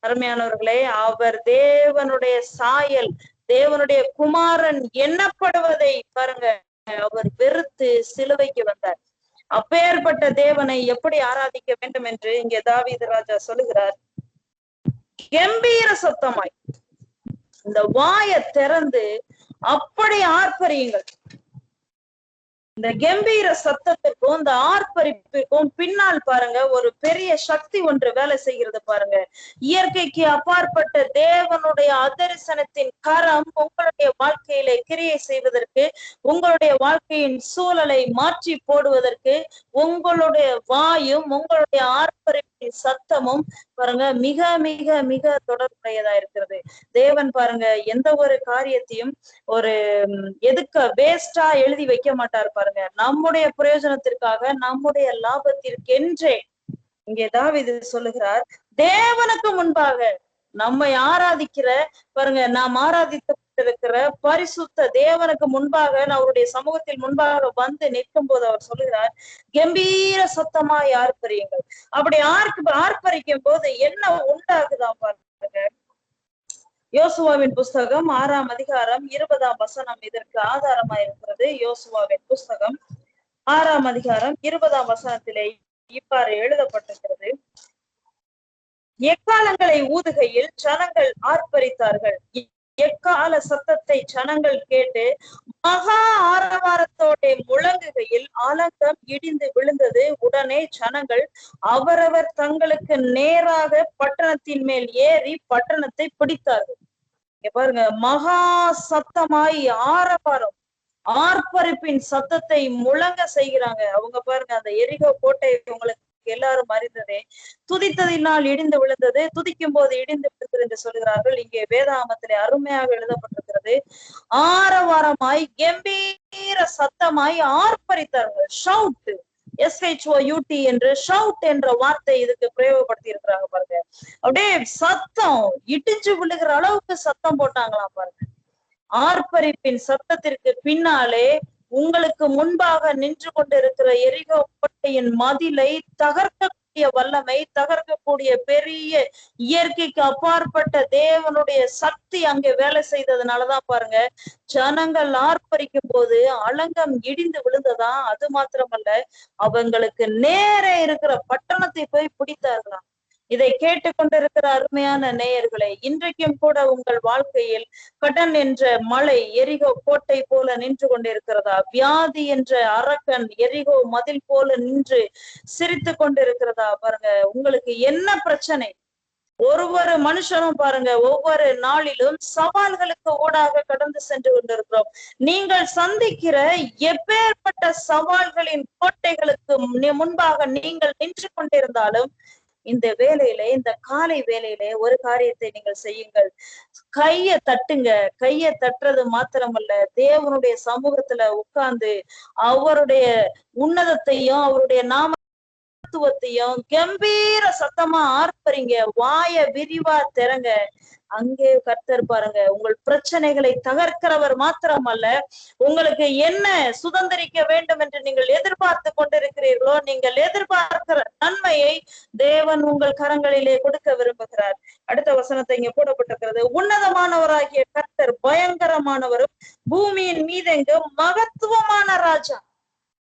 அருமையானவர்களே, அவர் தேவனுடைய சாயல், தேவனுடைய குமாரன் எண்ணப்படுவதை பாருங்க அவர் வெறுத்து சிலுவைக்கு வந்தார். அப்பேற்பட்ட தேவனை எப்படி ஆராதிக்க வேண்டும் என்று இங்கே தாவீது ராஜா சொல்லுகிறார். கம்பீர சத்தமாய் இந்த வாயை திறந்து அப்படி ஆர்ப்பரியுங்கள். இந்த கம்பீர சத்தத்திற்கும் இந்த ஆர்ப்பரிப்பிற்கும் பின்னால் பாருங்க ஒரு பெரிய சக்தி ஒன்று வேலை செய்கிறது. பாருங்க, இயற்கைக்கு அப்பாற்பட்ட தேவனுடைய அதரிசனத்தின் கரம் உங்களுடைய வாழ்க்கையிலே கிரியை செய்வதற்கு, உங்களுடைய வாழ்க்கையின் சூழலை மாற்றி போடுவதற்கு உங்களுடைய வாயும் உங்களுடைய ஆர்ப்பரிப்பின் சத்தமும் பாருங்க மிக மிக மிக தொடர்புடையதா இருக்கிறது. தேவன் பாருங்க எந்த ஒரு காரியத்தையும் ஒரு எதுக்க வேஸ்டா எழுதி வைக்க மாட்டார். பாருங்க நம்முடைய பிரயோஜனத்திற்காக, நம்முடைய லாபத்திற்கென்றே இங்கே தாவீது சொல்லுகிறார், தேவனுக்கு முன்பாக நம்மை ஆராதிக்கிற பாருங்க நாம் ஆராதித்திருக்கிற பரிசுத்த தேவனுக்கு முன்பாக அவருடைய சமூகத்தில் முன்பாக வந்து நிற்கும் போது அவர் சொல்லுகிறார், கம்பீர சத்தமாய் ஆர்ப்பரியுங்கள். அப்படி ஆர்ப்பரிக்கும் போது என்ன உண்டாகுதான் பாருங்க. யோசுவாவின் புஸ்தகம் 6ஆம் அதிகாரம் 20ஆம் வசனம் இதற்கு ஆதாரமா இருக்கிறது. யோசுவாவின் புஸ்தகம் 6ஆம் அதிகாரம் 20ஆம் வசனத்திலே இவ்வாறு எழுதப்பட்டிருக்கிறது. எக்காலங்களை ஊதுகையில் ஜனங்கள் ஆர்ப்பரித்தார்கள். எக்கால சத்தத்தை ஜனங்கள் கேட்டு மகா ஆரவாரத்தோட முழங்குகையில் ஆலங்கம் இடிந்து விழுந்தது. உடனே ஜனங்கள் அவரவர் தங்களுக்கு நேராக பட்டணத்தின் மேல் ஏறி பட்டணத்தை பிடித்தார்கள். பாருங்க, மகா சத்தமாய் ஆரவாரம், ஆர்ப்பரிப்பின் சத்தத்தை முழங்க செய்கிறாங்க. அவங்க பாருங்க, அந்த எரிகோ கோட்டை உங்களுக்கு எல்லாரும் அறிந்ததே. துதித்ததினால் இடிந்து விழுந்தது, துதிக்கும் போது இடிந்து விழுந்தது என்று சொல்கிறார்கள். இங்கே வேதாகமத்திலே அருமையாக எழுதப்பட்டிருக்கிறது, ஆரவாரமாய் கம்பீர சத்தமாய் ஆர்ப்பரித்தார்கள். ஷவுட், SHOUT என்று ஷவுட் என்ற வார்த்தை இதுக்கு பிரயோகப்படுத்தி இருக்கிறாங்க. பாருங்க, அப்படியே சத்தம் இடிஞ்சு விழுகிற அளவுக்கு சத்தம் போட்டாங்களாம். பாருங்க, ஆர்ப்பரிப்பின் சத்தத்திற்கு பின்னாலே உங்களுக்கு முன்பாக நின்று கொண்டிருக்கிற எரிகோ கோட்டையின் மதிலை தகர்க்கக்கூடிய வல்லமை, தகர்க்கக்கூடிய பெரிய இயற்கைக்கு அப்பாற்பட்ட தேவனுடைய சக்தி அங்கே வேலை செய்ததுனாலதான் பாருங்க ஜனங்கள் ஆர்ப்பரிக்கும் போது அலங்கம் இடிந்து விழுந்ததா. அது மாத்திரமல்ல, அவங்களுக்கு நேரே இருக்கிற பட்டணத்தை போய் பிடித்தார்களாம். இதை கேட்டுக்கொண்டிருக்கிற அருமையான நேயர்களே, இன்றைக்கும் கூட உங்கள் வாழ்க்கையில் கடன் என்ற மலை எரிகோ கோட்டை போல நின்று கொண்டிருக்கிறதா? வியாதி என்ற அரக்கன் எரிகோ மதில் போல நின்று சிரித்து கொண்டிருக்கிறதா? பாருங்க, உங்களுக்கு என்ன பிரச்சனை? ஒவ்வொரு மனுஷனும் பாருங்க ஒவ்வொரு நாளிலும் சவால்களுக்கு ஊடாக கடந்து சென்று கொண்டிருக்கிறோம். நீங்கள் சந்திக்கிற எப்பேற்பட்ட சவால்களின் கோட்டைகளுக்கு முன்பாக நீங்கள் நின்று கொண்டிருந்தாலும் இந்த வேலையில, இந்த காலை வேலையில ஒரு காரியத்தை நீங்கள் செய்யுங்கள். கைய தட்டுங்க. கைய தட்டுறது மாத்திரமல்ல, தேவனுடைய சமூகத்துல உட்கார்ந்து அவருடைய உன்னதத்தையும் அவருடைய நாமத்துவத்தையும் கம்பீர சத்தமா ஆர்ப்பரிங்க. வாய விரிவா திறங்க. அங்கே கர்த்தர் பாருங்க உங்கள் பிரச்சனைகளை தகர்க்கிறவர் மாத்திரமல்ல, உங்களுக்கு என்ன சுதந்திரிக்க வேண்டும் என்று நீங்கள் எதிர்பார்த்து கொண்டிருக்கிறீர்களோ, நீங்கள் எதிர்பார்க்கிற நன்மையை தேவன் உங்கள் கரங்களிலே கொடுக்க விரும்புகிறார். அடுத்த வசனத்தை இங்க போடப்பட்டிருக்கிறது, உன்னதமானவராகிய கர்த்தர் பயங்கரமானவரும் பூமியின் மீதெங்கும் மகத்துவமான ராஜா.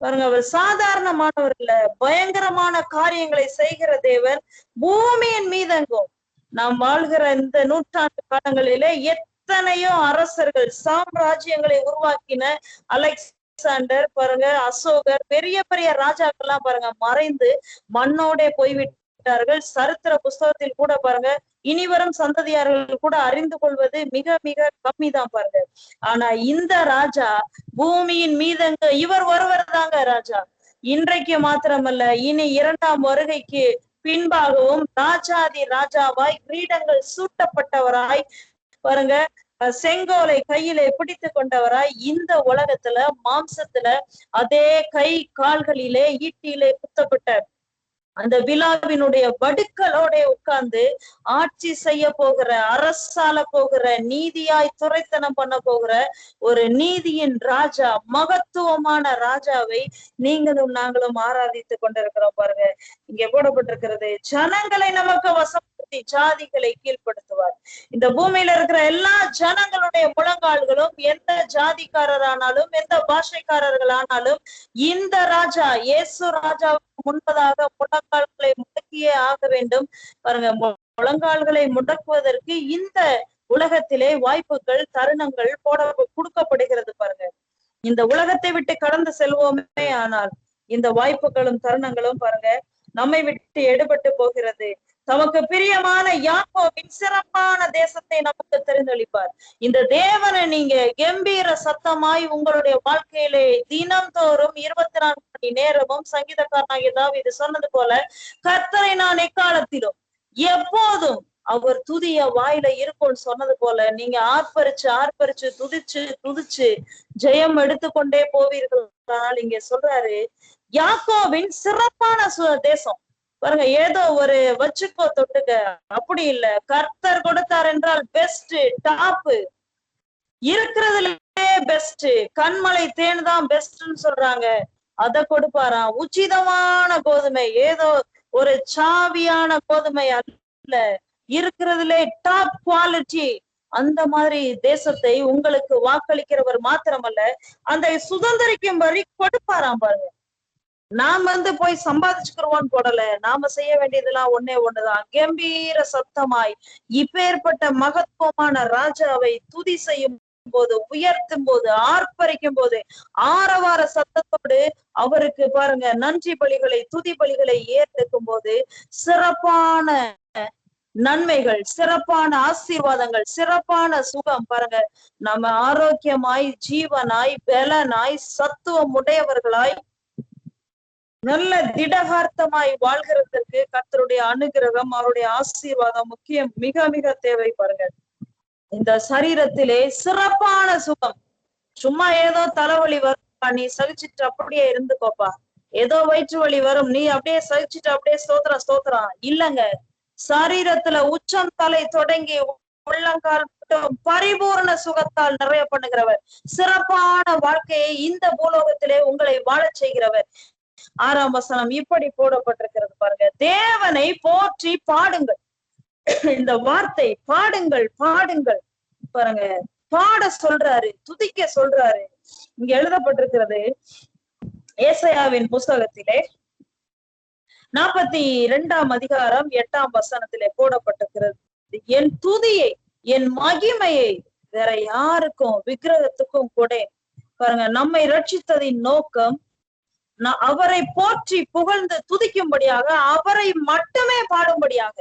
பாருங்க, அவர் சாதாரணமானவர் இல்ல, பயங்கரமான காரியங்களை செய்கிற தேவன். பூமியின் மீதெங்கும் நாம் வாழ்கிற இந்த நூற்றாண்டு காலங்களிலே எத்தனையோ அரசர்கள் சாம்ராஜ்யங்களை உருவாக்கின அலெக்சாண்டர் பாருங்க, அசோகர், பெரிய பெரிய ராஜாக்கள்லாம் பாருங்க மறைந்து மண்ணோட போய்விட்டார்கள். சரித்திர புஸ்தகத்தில் கூட பாருங்க இனிவரும் சந்ததியார்கள் கூட அறிந்து கொள்வது மிக மிக கம்மி தான் பாருங்க. ஆனா இந்த ராஜா பூமியின் மீதங்க இவர் ஒருவர் தாங்க ராஜா. இன்றைக்கு மாத்திரமல்ல, இனி 2ஆம் வருகைக்கு பின்பாகவும் ராஜாதி ராஜாவாய் கிரீடங்கள் சூட்டப்பட்டவராய் பாருங்க, செங்கோலை கையிலே பிடித்து கொண்டவராய் இந்த உலகத்துல மாம்சத்துல அதே கை கால்களிலே ஈட்டியிலே குத்தப்பட்ட அந்த விழாவினுடைய வடுக்களோட உட்கார்ந்து ஆட்சி செய்ய போகிற, அரசால போகிற, நீதியாய் துரைத்தனம் பண்ண போகிற ஒரு நீதியின் ராஜா, மகத்துவமான ராஜாவை நீங்களும் நாங்களும் ஆராதித்து கொண்டிருக்கிறோம். பாருங்க, இங்க போடப்பட்டிருக்கிறது, ஜனங்களை நமக்கு வசப்படுத்தி ஜாதிகளை கீழ்ப்படுத்துவார். இந்த பூமியில இருக்கிற எல்லா ஜனங்களுடைய முழங்கால்களும், எந்த ஜாதிக்காரரானாலும் எந்த பாஷைக்காரர்களானாலும் இந்த ராஜா இயேசு ராஜா முன்பதாக முழங்கால்களை முடக்கியே ஆக வேண்டும். பாருங்க, முழங்கால்களை முடக்குவதற்கு இந்த உலகத்திலே வாய்ப்புகள், தருணங்கள் கொடுக்கப்படுகிறது. பாருங்க, இந்த உலகத்தை விட்டு கடந்து செல்வோமே, ஆனால் இந்த வாய்ப்புகளும் தருணங்களும் பாருங்க நம்மை விட்டு எடுபட்டு போகிறது. தமக்கு பிரியமான யாக்கோபின் சிறப்பான தேசத்தை நமக்கு தெரிந்தளிப்பார். இந்த தேவனை நீங்க கம்பீர சத்தமாய் உங்களுடைய வாழ்க்கையிலே தினம்தோறும் 24 மணி நேரமும், சங்கீதக்காரனாகிய தாவீது சொன்னது போல, கர்த்தரை நான் எக்காலத்திலும் எப்போதும் அவர் துதிய வாயில இருக்கும்னு சொன்னது போல, நீங்க ஆர்ப்பரிச்சு துதிச்சு ஜெயம் எடுத்துக்கொண்டே போவீர்கள். இங்க சொல்றாரு, யாக்கோபின் சிறப்பான தேசம். பாருங்க, ஏதோ ஒரு வச்சுக்கோ தொட்டுக்க அப்படி இல்ல, கர்த்தர் கொடுத்தார் என்றால் பெஸ்ட், டாப், இருக்கிறதுலே பெஸ்ட். கண்மலை தேன் தான் பெஸ்ட்ன்னு சொல்றாங்க, அதை கொடுப்பாராம். உச்சிதமான கோதுமை, ஏதோ ஒரு சாவியான கோதுமை அல்ல, இருக்கிறதுலே டாப் குவாலிட்டி. அந்த மாதிரி தேசத்தை உங்களுக்கு வாக்களிக்கிறவர் மாத்திரமல்ல, அந்த சுதந்திரிக்கும் வரி கொடுப்பாராம். பாருங்க, நாம் போய் சம்பாதிச்சுக்கிறோம்னு போடல, நாம செய்ய வேண்டியதெல்லாம் ஒண்ணுதான், கம்பீர சத்தமாய் இப்பேற்பட்ட மகத்துவமான ராஜாவை துதி செய்யும் போது, உயர்த்தும் போது, ஆர்ப்பரிக்கும் போது, ஆரவார சத்தத்தோடு அவருக்கு பாருங்க நன்றி பலிகளை, துதி பலிகளை ஏறெடுக்கும் போது சிறப்பான நன்மைகள், சிறப்பான ஆசீர்வாதங்கள், சிறப்பான சுகம். பாருங்க, நம்ம ஆரோக்கியமாய், ஜீவனாய், பலனாய், சத்துவம் உடையவர்களாய், நல்ல திடகார்த்தமாய் வாழ்கிறதுக்கு கர்த்தருடைய அனுகிரகம், அவருடைய ஆசீர்வாதம் முக்கியம், மிக மிக தேவை. பாருங்க, இந்த சரீரத்திலே சிறப்பான சுகம். சும்மா ஏதோ தலைவலி வரும், நீ சகிச்சுட்டு அப்படியே இருந்துக்கோப்பா. ஏதோ வயிற்று வலி வரும், நீ அப்படியே சகிச்சுட்டு அப்படியே ஸ்தோத்திரம் இல்லங்க. சரீரத்துல உச்சம் தலை தொடங்கி உள்ளங்கால் பரிபூர்ண சுகத்தால் நிறைய பண்ணுகிறவர், சிறப்பான வாழ்க்கையை இந்த பூலோகத்திலே உங்களை வாழச் செய்கிறவர். 6ஆம் வசனம் இப்படி போடப்பட்டிருக்கிறது. பாருங்க, தேவனை போற்றி பாடுங்கள். இந்த வார்த்தை பாடுங்கள் பாருங்க, பாட சொல்றாரு, துதிக்க சொல்றாரு. இங்க எழுதப்பட்டிருக்கிறது ஏசாயாவின் புஸ்தகத்திலே 42ஆம் அதிகாரம் 8ஆம் வசனத்திலே போடப்பட்டிருக்கிறது, என் துதியை, என் மகிமையை வேற யாருக்கும், விக்கிரகத்துக்கும் கூட. பாருங்க, நம்மை ரட்சித்ததின் நோக்கம் அவரை போற்றி புகழ்ந்து துதிக்கும்படியாக, அவரை மட்டுமே பாடும்படியாக,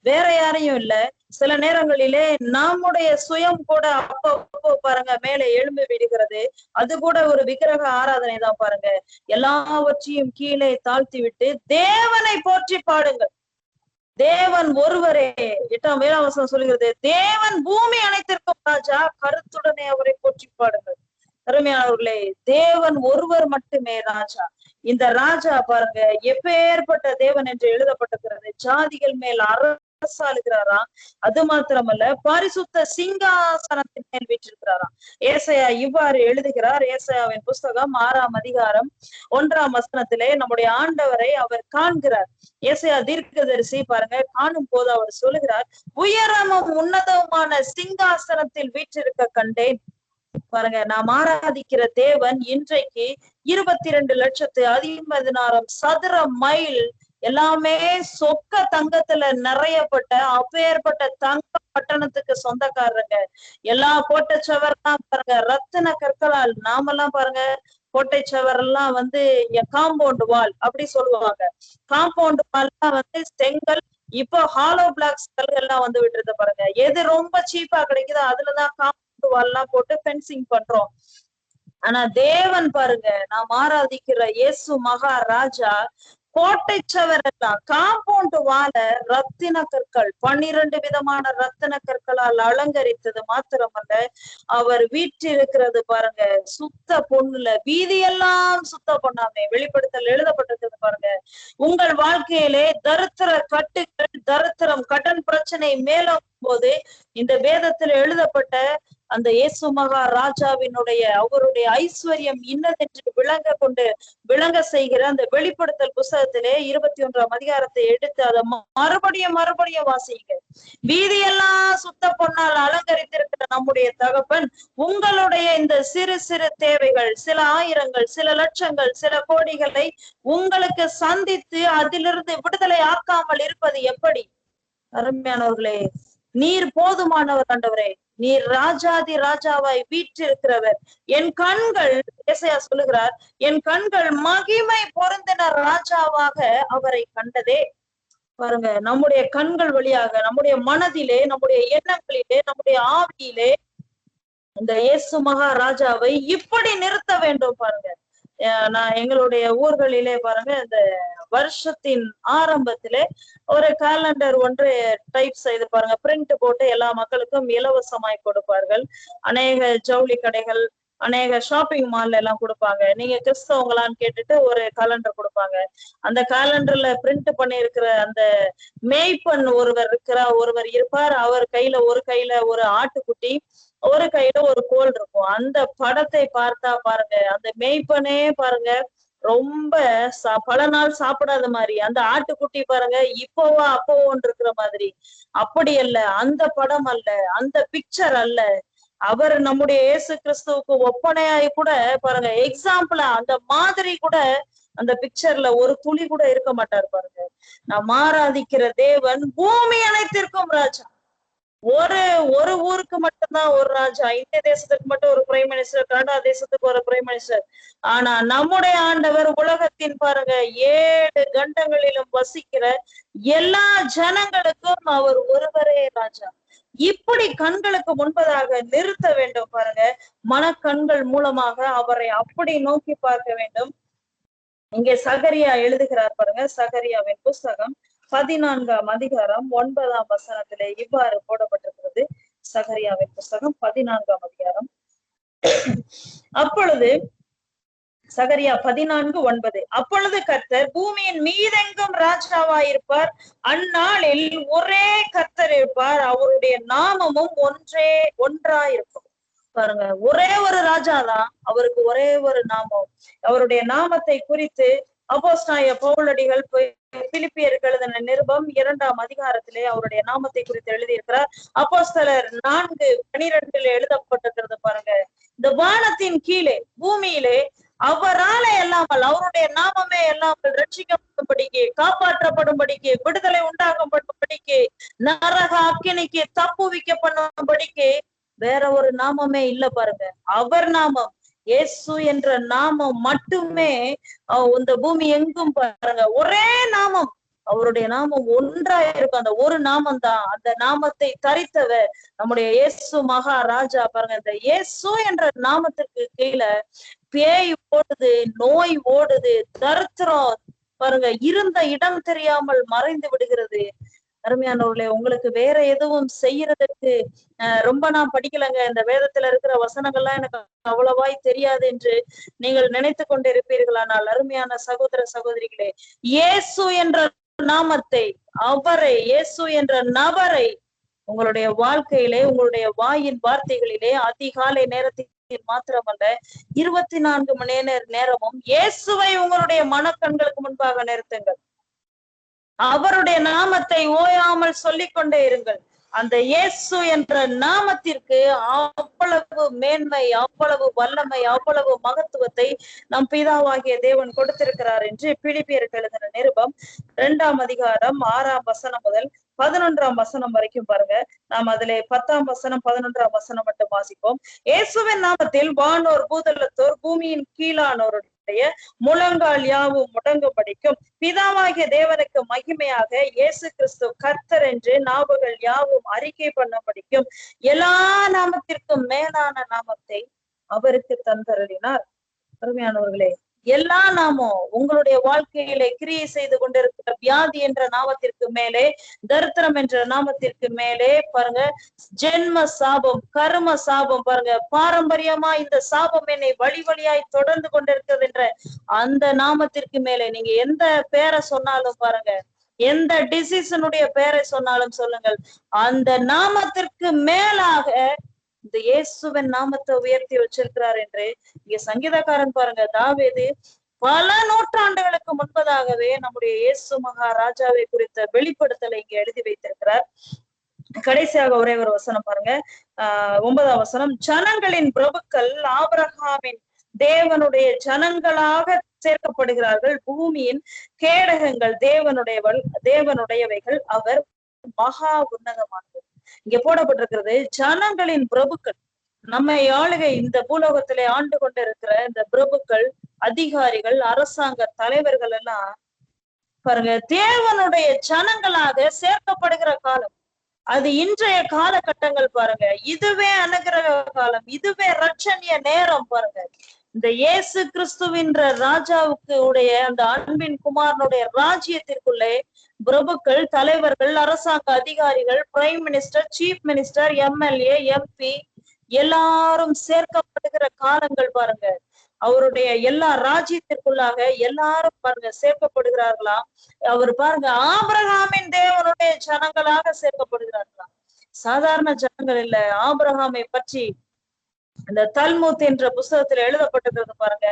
வேற யாரையும் இல்ல. சில நேரங்களிலே நம்முடைய சுயம் கூட அப்போ பாருங்க மேலே எழும்பி விடுகிறது. அது கூட ஒரு விக்கிரக ஆராதனை தான். பாருங்க, எல்லாவற்றையும் கீழே தாழ்த்தி விட்டு தேவனை போற்றி பாடுங்கள். தேவன் ஒருவரே, 8ஆம் வசனம் சொல்லுகிறது, தேவன் பூமி அனைத்திற்கும் ராஜா, கருத்துடனே அவரை போற்றி பாடுங்கள். அருமையானவர்களே, தேவன் ஒருவர் மட்டுமே ராஜா. இந்த ராஜா பாருங்க எப்பேற்பட்ட தேவன் என்று எழுதப்பட்டிருக்கிறது. ஜாதிகள் மேல் அரசாளுகிறாராம். அது மாத்திரமல்ல, பரிசுத்த சிங்காசனத்தின் மேல் வீற்றிருக்கிறாராம். ஏசாயா இவ்வாறு எழுதுகிறார். ஏசாயாவின் புஸ்தகம் 6ஆம் அதிகாரம் 1ஆம் வசனத்திலே நம்முடைய ஆண்டவரை அவர் காண்கிறார். ஏசாயா தீர்க்கதரிசி பாருங்க காணும் போது அவர் சொல்லுகிறார், உயரமும் உன்னதமான சிங்காசனத்தில் வீற்றிருக்க கண்டேன். பாருங்க, நாம் ஆராதிக்கிற தேவன் இன்றைக்கு 22,50,000 சதுர மைல் எல்லாமே சொக்க தங்கத்துல நிறையப்பட்ட அப்பேற்பட்ட தங்க பட்டணத்துக்கு சொந்தக்காரங்க. எல்லா கோட்டை சுவரெல்லாம் பாருங்க ரத்தின கற்களால், நாமெல்லாம் பாருங்க கோட்டை சுவரெல்லாம் காம்பவுண்ட் வால் அப்படி சொல்லுவாங்க. காம்பவுண்ட் வால்லாம் செங்கல், இப்போ ஹாலோ பிளாக்ஸ் கல்கள்லாம் விட்டுருது. பாருங்க, எது ரொம்ப சீப்பா கிடைக்குதோ அதுலதான் காம்பவுண்ட் வால்லாம் போட்டு ஃபென்சிங் பண்றோம். ஆனா தேவன் பாருங்க, நாம் ஆராதிக்கிற இயேசு மகாராஜா கோட்டை சவர் எல்லாம், காம்பவுண்ட் வாழ ரத்தின கற்கள், 12 விதமான ரத்தின கற்களால் அலங்கரித்தது மாத்திரமல்ல, அவர் வீற்றிருக்கிறது பாருங்க சுத்த பொண்ணுல, வீதியெல்லாம் சுத்த பொண்ணாமே. வெளிப்படுத்தல் எழுதப்பட்டிருக்கிறது பாருங்க. உங்கள் வாழ்க்கையிலே தரித்திர கட்டுகள், தரித்திரம், கடன் பிரச்சனை மேலும் போது இந்த வேதத்தில் எழுதப்பட்ட அந்த இயேசு மகா ராஜாவினுடைய அவருடைய ஐஸ்வர்யம் இன்னதென்று விளங்க செய்கிற அந்த வெளிப்படுத்தல் புஸ்தகத்திலே 21ஆம் அதிகாரத்தை எடுத்து அதை மறுபடியும் வாசிங்க. வீதியெல்லாம் சுத்த பொன்னால் அலங்கரித்திருக்கிற நம்முடைய தகப்பன் உங்களுடைய இந்த சிறு சிறு தேவைகள், சில ஆயிரங்கள், சில லட்சங்கள், சில கோடிகளை உங்களுக்கு சந்தித்து அதிலிருந்து விடுதலை ஆக்காமல் இருப்பது எப்படி? அருமையானவர்களே, நீர் போதுமானவர் ஆண்டவரே, நீர் ராஜாதி ராஜாவாய் வீற்றிருக்கிறவர். என் கண்கள், ஏசாயா சொல்லுகிறார், என் கண்கள் மகிமை பொருந்தின ராஜாவாக அவரை கண்டதே. பாருங்க, நம்முடைய கண்கள் வழியாக நம்முடைய மனதிலே, நம்முடைய எண்ணங்களிலே, நம்முடைய ஆவியிலே இந்த இயேசு மகா ராஜாவை இப்படி நிறுத்த வேண்டும். பாருங்க, நான் எங்களுடைய ஊர்களிலே பாருங்க, இந்த வருஷத்தின் ஆரம்பத்திலே ஒரு காலண்டர் ஒன்று டைப் செய்து பாருங்க, பிரிண்ட் போட்டு எல்லா மக்களுக்கும் இலவசமாய் கொடுப்பார்கள். அநேக ஜவுளி கடைகள், அநேக ஷாப்பிங் மால்ல எல்லாம் கொடுப்பாங்க. நீங்க கிறிஸ்தவங்களான்னு கேட்டுட்டு ஒரு காலண்டர் கொடுப்பாங்க. அந்த காலண்டர்ல பிரிண்ட் பண்ணி இருக்கிற அந்த மேய்ப்பன் ஒருவர் இருப்பார். அவர் ஒரு கையில ஒரு ஆட்டுக்குட்டி, ஒரு கையில ஒரு கோல் இருக்கும். அந்த படத்தை பார்த்தா பாருங்க, அந்த மேய்ப்பனே பாருங்க ரொம்ப பல நாள் சாப்பிடாத மாதிரி, அந்த ஆட்டுக்குட்டி பாருங்க இப்போவா அப்போவோன்னு இருக்கிற மாதிரி. அப்படி அல்ல, அந்த படம் அல்ல, அந்த பிக்சர் அல்ல. அவர் நம்முடைய இயேசு கிறிஸ்துவுக்கு ஒப்பனையாய் கூட பாருங்க, எக்ஸாம்பிளா அந்த மாதிரி கூட அந்த பிக்சர்ல ஒரு துளி கூட இருக்க மாட்டார். பாருங்க, நாம் ஆராதிக்கிற தேவன் பூமி அனைத்திற்கும் ராஜா. ஒரு ஊருக்கு மட்டும்தான் ஒரு ராஜா. இந்திய தேசத்துக்கு மட்டும் ஒரு பிரைம் மினிஸ்டர், கனடா தேசத்துக்கு ஒரு பிரைம் மினிஸ்டர். ஆனா நம்முடைய ஆண்டவர் உலகத்தின் பாருங்க 7 கண்டங்களிலும் வசிக்கிற எல்லா ஜனங்களுக்கும் அவர் ஒருவரே ராஜா. இப்படி கண்களுக்கு முன்பதாக நிறுத்த வேண்டும். பாருங்க, மனக்கண்கள் மூலமாக அவரை அப்படி நோக்கி பார்க்க வேண்டும். இங்கே சகரியா எழுதுகிறார் பாருங்க, சகரியாவின் புஸ்தகம் 14ஆம் அதிகாரம் 9ஆம் வசனத்திலே இவ்வாறு போடப்பட்டிருக்கிறது. சகரியாவின் புஸ்தகம் 14ஆம் அதிகாரம். அப்பொழுது சகரியா 14:9, அப்பொழுது கர்த்தர் பூமியின் மீதெங்கும் ராஜாவாயிருப்பார். அந்நாளில் ஒரே கர்த்தர் இருப்பார், அவருடைய நாமமும் ஒன்றாயிருக்கும். பாருங்க, ஒரே ஒரு ராஜாதான், அவருக்கு ஒரே ஒரு நாமம். அவருடைய நாமத்தை குறித்து அப்போஸ்தலனாகிய பவுலடிகள் பிலிப்பியருக்கு எழுதின நிருபம் 2ஆம் அதிகாரத்திலே அவருடைய நாமத்தை குறித்து எழுதியிருக்கிறார். அப்போஸ்தலர் 4:12 எழுதப்பட்டிருக்கிறது பாருங்க, இந்த வானத்தின் கீழே பூமியிலே அவராலே அல்லாமல், அவருடைய நாமமே அல்லாமல் ரட்சிக்கப்படும்படிக்கு, காப்பாற்றப்படும்படிக்கு, விடுதலை உண்டாகப்படும்படிக்கு, நரக அக்கினிக்கு தப்புவிக்க பண்ணும்படிக்கு வேற ஒரு நாமமே இல்ல. பாருங்க, அவர் நாமம் இயேசு என்ற நாமம் மட்டுமே இந்த பூமி எங்கும் பாருங்க ஒரே நாமம், அவருடைய நாமம் ஒன்றா இருக்கும். அந்த ஒரு நாமம் தான், அந்த நாமத்தை தரித்தவர் நம்முடைய இயேசு மகா ராஜா. பாருங்க, இந்த இயேசு என்ற நாமத்திற்கு கீழே பேய் ஓடுது, நோய் ஓடுது, தரித்திரம் பாருங்க இருந்த இடம் தெரியாமல் மறைந்து விடுகிறது. அருமையானவர்களே, உங்களுக்கு வேற எதுவும் செய்யறதுக்கு ரொம்ப நான் படிக்கலைங்க, இந்த வேதத்துல இருக்கிற வசனங்கள்லாம் எனக்கு அவ்வளவாய் தெரியாது என்று நீங்கள் நினைத்து கொண்டு இருப்பீர்களானால், அருமையான சகோதர சகோதரிகளே, இயேசு என்ற நாமத்தை, அவரை, இயேசு என்ற நபரை உங்களுடைய வாழ்க்கையிலே, உங்களுடைய வாயின் வார்த்தைகளிலே அதிகாலை நேரத்தில் மாத்திரமல்ல 24 மணி நேரமும் இயேசுவை உங்களுடைய மனக்கண்களுக்கு முன்பாக நிறுத்துங்கள். அவருடைய நாமத்தை ஓயாமல் சொல்லிக் கொண்டே இருங்கள். அந்த இயேசு என்ற நாமத்திற்கு அவ்வளவு மேன்மை, அவ்வளவு வல்லமை, அவ்வளவு மகத்துவத்தை நம் பிதாவாகிய தேவன் கொடுத்திருக்கிறார் என்று பிலிப்பியருக்கு எழுதின நிருபம் 2ஆம் அதிகாரம் 6ஆம் வசனம் முதல் 11ஆம் வசனம் வரைக்கும் பாருங்க. நாம் அதிலே 10ஆம் வசனம் 11ஆம் வசனம் மட்டும் வாசிப்போம். இயேசுவின் நாமத்தில் வானோர் பூதலத்தோர் பூமியின் கீழானோருடைய முழங்கால் யாவும் முடங்கும்படிக்கும், பிதாவாகிய தேவனுக்கு மகிமையாக இயேசு கிறிஸ்து கர்த்தர் என்று நாவுகள் யாவும் அறிக்கை பண்ணும்படிக்கும் எல்லா நாமத்திற்கும் மேலான நாமத்தை அவருக்கு தந்தருளினார். அருமையானவர்களே, எல்லா நாமம் உங்களுடைய வாழ்க்கையிலே கிரியை செய்து கொண்டிருக்கிற வியாதி என்ற நாமத்திற்கு மேலே, தரித்திரம் என்ற நாமத்திற்கு மேலே பாருங்க, ஜென்ம சாபம், கர்ம சாபம், பாருங்க பாரம்பரியமா இந்த சாபம் என்னை வழி வழியாய் தொடர்ந்து கொண்டிருக்கிறது என்ற அந்த நாமத்திற்கு மேலே நீங்க எந்த பேரை சொன்னாலும் பாருங்க, எந்த டிசீசனுடைய பேரை சொன்னாலும் சொல்லுங்கள், அந்த நாமத்திற்கு மேலாக இந்த இயேசுவின் நாமத்தை உயர்த்தி வச்சிருக்கிறார் என்று இங்க சங்கீதக்காரன் பாருங்க, தாவீது பல நூற்றாண்டுகளுக்கு முன்பதாகவே நம்முடைய இயேசு மகாராஜாவை குறித்த வெளிப்படுத்தலை இங்க எழுதி வைத்திருக்கிறார். கடைசியாக ஒரே ஒரு வசனம் பாருங்க, 9ஆம் வசனம். ஜனங்களின் பிரபுக்கள் ஆபிரகாமின் தேவனுடைய ஜனங்களாக சேர்க்கப்படுகிறார்கள், பூமியின் கேடகங்கள் தேவனுடையவைகள், அவர் மகா உன்னதமானது. இங்க போடப்பட்டிருக்கிறது ஜனங்களின் பிரபுக்கள், நம்மை ஆளுகை இந்த பூலோகத்திலே ஆண்டு கொண்டிருக்கிற இந்த பிரபுக்கள், அதிகாரிகள், அரசாங்க தலைவர்கள் எல்லாம் பாருங்க தேவனுடைய ஜனங்களாக சேர்க்கப்படுகிற காலம். அது இன்றைய காலகட்டங்கள் பாருங்க, இதுவே அனுகிரக காலம், இதுவே ரட்சணிய நேரம் பாருங்க. இந்த இயேசு கிறிஸ்துவின்ற ராஜாவுக்கு உடைய அந்த அன்பின் குமாரனுடைய ராஜ்யத்திற்குள்ளே பிரபுக்கள், தலைவர்கள், அரசாங்க அதிகாரிகள், prime minister, chief minister, MLA, MP எல்லாரும் சேர்க்கப்படுகிற காலங்கள் பாருங்க. அவருடைய எல்லா ராஜ்யத்திற்குள்ளாக எல்லாரும் பாருங்க சேர்க்கப்படுகிறார்களாம். அவர் பாருங்க ஆபிரகாமின் தேவனுடைய ஜனங்களாக சேர்க்கப்படுகிறார்களாம். சாதாரண ஜனங்கள் இல்ல. ஆபிரகாமை பற்றி இந்த தல்முத் என்ற புஸ்தகத்துல எழுதப்பட்டிருக்கிறது பாருங்க.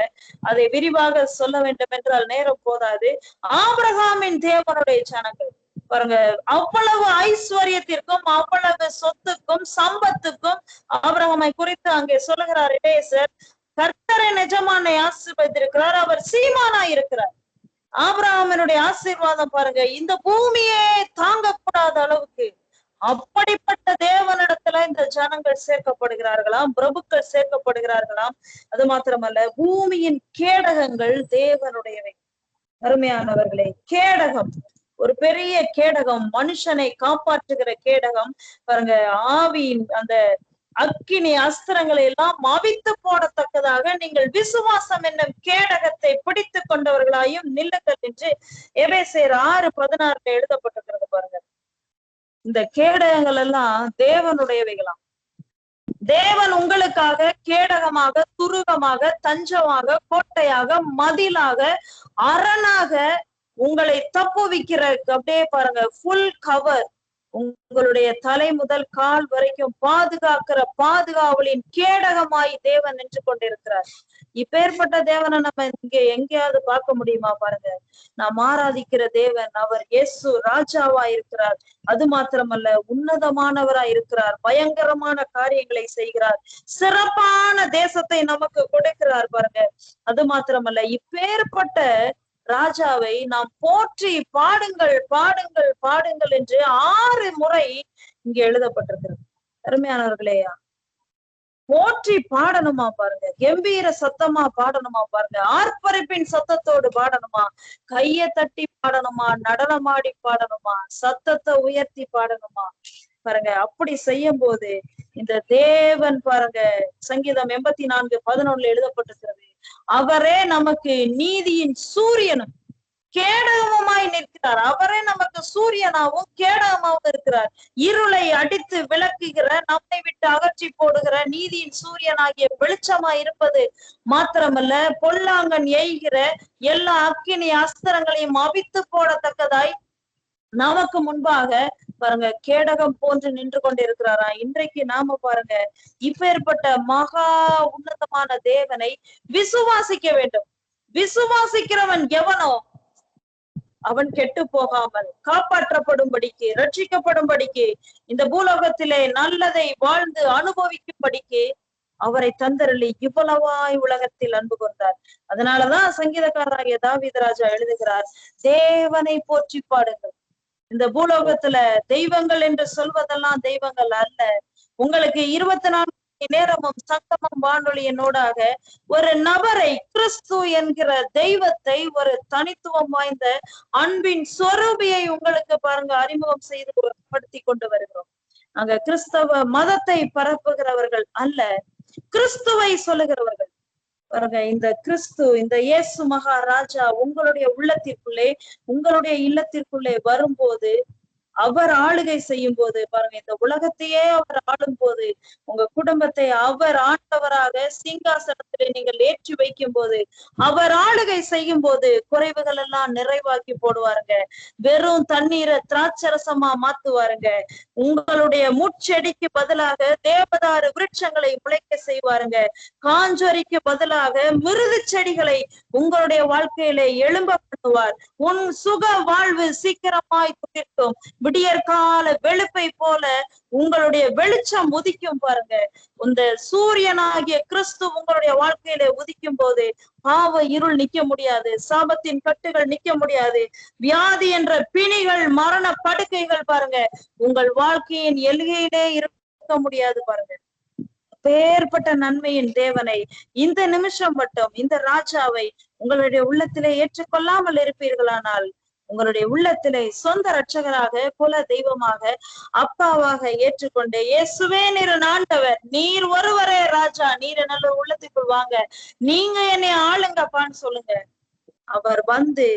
அதை விரிவாக சொல்ல வேண்டும் என்றால் நேரம் போதாது. ஆபிரகாமின் தேவனுடைய ஜனங்கள் பாருங்க, அவ்வளவு ஐஸ்வர்யத்திற்கும் அவ்வளவு சொத்துக்கும் சம்பத்துக்கும் ஆபிரகாமை குறித்து அங்கே சொல்லுகிறார் எபேசியர். கர்த்தரை நிஜமானை ஆசீர்வதித்திருக்கிறார், அவர் சீமானா இருக்கிறார். ஆபிரகாமினுடைய ஆசீர்வாதம் பாருங்க இந்த பூமியே தாங்கக்கூடாத அளவுக்கு, அப்படிப்பட்ட தேவனிடத்துல இந்த ஜனங்கள் சேர்க்கப்படுகிறார்களாம், பிரபுக்கள் சேர்க்கப்படுகிறார்களாம். அது மாத்திரமல்ல, பூமியின் கேடகங்கள் தேவனுடையவை. அருமையானவர்களே, கேடகம், ஒரு பெரிய கேடகம், மனுஷனை காப்பாற்றுகிற கேடகம் பாருங்க. ஆவியின் அந்த அக்கினி அஸ்திரங்களை எல்லாம் அவித்து போடத்தக்கதாக நீங்கள் விசுவாசம் என்னும் கேடகத்தை பிடித்து கொண்டவர்களாயும் நில்லுங்கள் என்று எபேசியர் 6:16 எழுதப்பட்டிருக்கிறது பாருங்க. இந்த கேடகங்கள் எல்லாம் தேவனுடையவைகளாம். தேவன் உங்களுக்காக கேடகமாக, துருகமாக, தஞ்சமாக, கோட்டையாக, மதிலாக, அரணாக உங்களை தப்புவிக்கிற அப்படியே பாருங்க ஃபுல் கவர், உங்களுடைய தலை முதல் கால் வரைக்கும் பாதுகாக்கிற பாதுகாவலின் கேடகமாய் தேவன் நின்று கொண்டிருக்கிறார். இப்பேற்பட்ட தேவனை நம்ம இங்க எங்கேயாவது பார்க்க முடியுமா பாருங்க. நாம் ஆராதிக்கிற தேவன் அவர் இயேசு ராஜாவா இருக்கிறார். அது மாத்திரமல்ல, உன்னதமானவரா இருக்கிறார், பயங்கரமான காரியங்களை செய்கிறார், சிறப்பான தேசத்தை நமக்கு கொடுக்கிறார் பாருங்க. அது மாத்திரமல்ல, இப்பேற்பட்ட ராஜாவை நாம் போற்றி பாடுங்கள் பாடுங்கள் பாடுங்கள் என்று 6 முறை இங்க எழுதப்பட்டிருக்கிறது. அருமையானவர்களே, போற்றி பாடணுமா பாருங்க, கம்பீர சத்தமா பாடணுமா பாருங்க, ஆர்ப்பரிப்பின் சத்தத்தோடு பாடணுமா, கைய தட்டி பாடணுமா, நடனமாடி பாடணுமா, சத்தத்தை உயர்த்தி பாடணுமா பாருங்க. அப்படி செய்யும் போது இந்த தேவன் பாருங்க, சங்கீதம் 84:11 எழுதப்பட்டிருக்கிறது, அவரே நமக்கு நீதியின் சூரியனும் கேடகமாய் நிற்கிறார். அவரே நமக்கு சூரியனாவும் கேடகமாவும் இருக்கிறார். இருளை அடித்து விளக்குகிற, நம்மை விட்டு அகற்றி போடுகிற நீதியின் சூரியனாகிய வெளிச்சமாய் இருப்பது மாத்திரமல்ல, பொல்லாங்கன் எய்கிற எல்லா அக்கினி அஸ்திரங்களையும் அவித்து போடத்தக்கதாய் நமக்கு முன்பாக பாருங்க கேடகம் போன்று நின்று கொண்டிருக்கிறாரா. இன்றைக்கு நாம பாருங்க இப்பேற்பட்ட மகா உன்னதமான தேவனை விசுவாசிக்க வேண்டும். விசுவாசிக்கிறவன் எவனோ அவன் கெட்டு போகாமல் காப்பாற்றப்படும்படிக்கு, ரட்சிக்கப்படும்படிக்கு, இந்த பூலோகத்திலே நல்லதை வாழ்ந்து அனுபவிக்கும்படிக்கு அவரை தந்தரளி இவ்வளவாய் உலகத்தில் அன்பு கொண்டார். அதனாலதான் சங்கீதக்காரராகிய தாவீது ராஜா எழுதுகிறார், தேவனை போற்றி பாடுங்கள். இந்த பூலோகத்துல தெய்வங்கள் என்று சொல்வதெல்லாம் தெய்வங்கள் அல்ல. உங்களுக்கு 24 நேரமும் சங்கமம் வானொலியினோடாக ஒரு நபரை, கிறிஸ்து என்கிற தெய்வத்தை, ஒரு தனித்துவம் வாய்ந்த அன்பின் சொரூபியை உங்களுக்கு பாருங்க அறிமுகம் செய்து படுத்தி கொண்டு வருகிறோம். நாங்க கிறிஸ்தவ மதத்தை பரப்புகிறவர்கள் அல்ல, கிறிஸ்துவை சொல்லுகிறவர்கள். பாருங்க, இந்த கிறிஸ்து, இந்த இயேசு மகாராஜா உங்களுடைய உள்ளத்திற்குள்ளே, உங்களுடைய இல்லத்திற்குள்ளே வரும்போது, அவர் ஆளுகை செய்யும் போது, பாருங்க, இந்த உலகத்தையே அவர் ஆளும் போது, உங்க குடும்பத்தை அவர் ஆண்டவராக சிங்காசனத்திலே நீங்கள் ஏற்றி வைக்கும் போது, அவர் ஆளுகை செய்யும் போது குறைவுகள் எல்லாம் நிறைவாக்கி போடுவாருங்க. வெறும் தண்ணீரை திராட்சரசமா மாத்துவாருங்க. உங்களுடைய முட்செடிக்கு பதிலாக தேவதாரு விருட்சங்களை முளைக்க செய்வாருங்க. காஞ்சொரிக்கு பதிலாக மிருது செடிகளை உங்களுடைய வாழ்க்கையிலே எழும்ப பண்ணுவார். உன் சுக வாழ்வு சீக்கிரமாய் துதிக்கும். விடியற்கால வெளுப்பை போல உங்களுடைய வெளிச்சம் உதிக்கும். பாருங்க, இந்த சூரியனாகிய கிறிஸ்து உங்களுடைய வாழ்க்கையில உதிக்கும் போது பாவ இருள் நிக்க முடியாது, சாபத்தின் கட்டுகள் நிக்க முடியாது, வியாதி என்ற பிணிகள், மரண படுக்கைகள் பாருங்க உங்கள் வாழ்க்கையின் எல்கையிலே இருக்க முடியாது. பாருங்க, பேர்பட்ட நன்மையின் தேவனை இந்த நிமிஷம் மட்டும், இந்த ராஜாவை உங்களுடைய உள்ளத்திலே ஏற்றுக்கொள்ளாமல் இருப்பீர்களானால், உங்களுடைய உள்ளத்திலே சொந்த ரட்சகராக, குல தெய்வமாக, அப்பாவாக ஏற்றுக்கொண்டு, இயேசுவே நீர் ஆண்டவர், நீர் ஒருவரே ராஜா, நீர் நல்ல உள்ளத்துக்குள் வாங்க, நீங்க என்னை ஆளுங்கப்பான்னு சொல்லுங்க. அவர் வந்து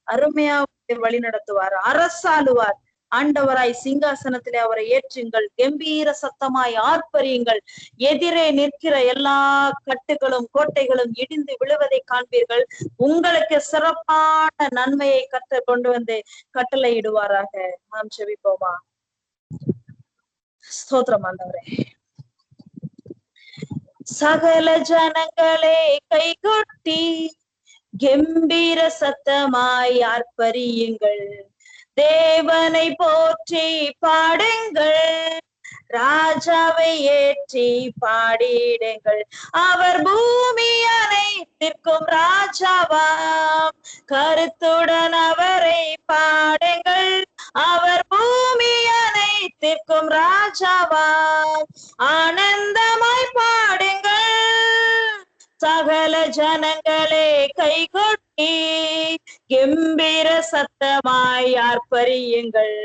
அருமையா வழி நடத்துவார், அரசாளுவார். ஆண்டவராய் சிங்காசனத்திலே அவரை ஏற்றுங்கள், கம்பீர சத்தமாய் ஆர்ப்பரியுங்கள். எதிரே நிற்கிற எல்லா கட்டுகளும் கோட்டைகளும் இடிந்து விழுவதை காண்பீர்கள். உங்களுக்கு சிறப்பான நன்மையை கொண்டு வந்து கட்டளை இடுவாராக. நாம் செபிப்போமா? ஸ்தோத்திரம் ஆண்டவரே. சகல ஜனங்களே கைகொட்டி கம்பீர சத்தமாய் ஆர்ப்பரியுங்கள், தேவனை போற்றி பாடுங்கள், ராஜாவை ஏற்றி பாடிடுங்கள். அவர் பூமி அனைத்திற்கும் ராஜாவாம், கருத்துடன் அவரை பாடுங்கள். அவர் பூமி அனைத்திற்கும் ராஜாவாம், ஆனந்தமாய் பாடுங்கள். சகல ஜனங்களே கைகொட்டி கம்பீர சத்தமாய் ஆர்ப்பரியுங்கள்,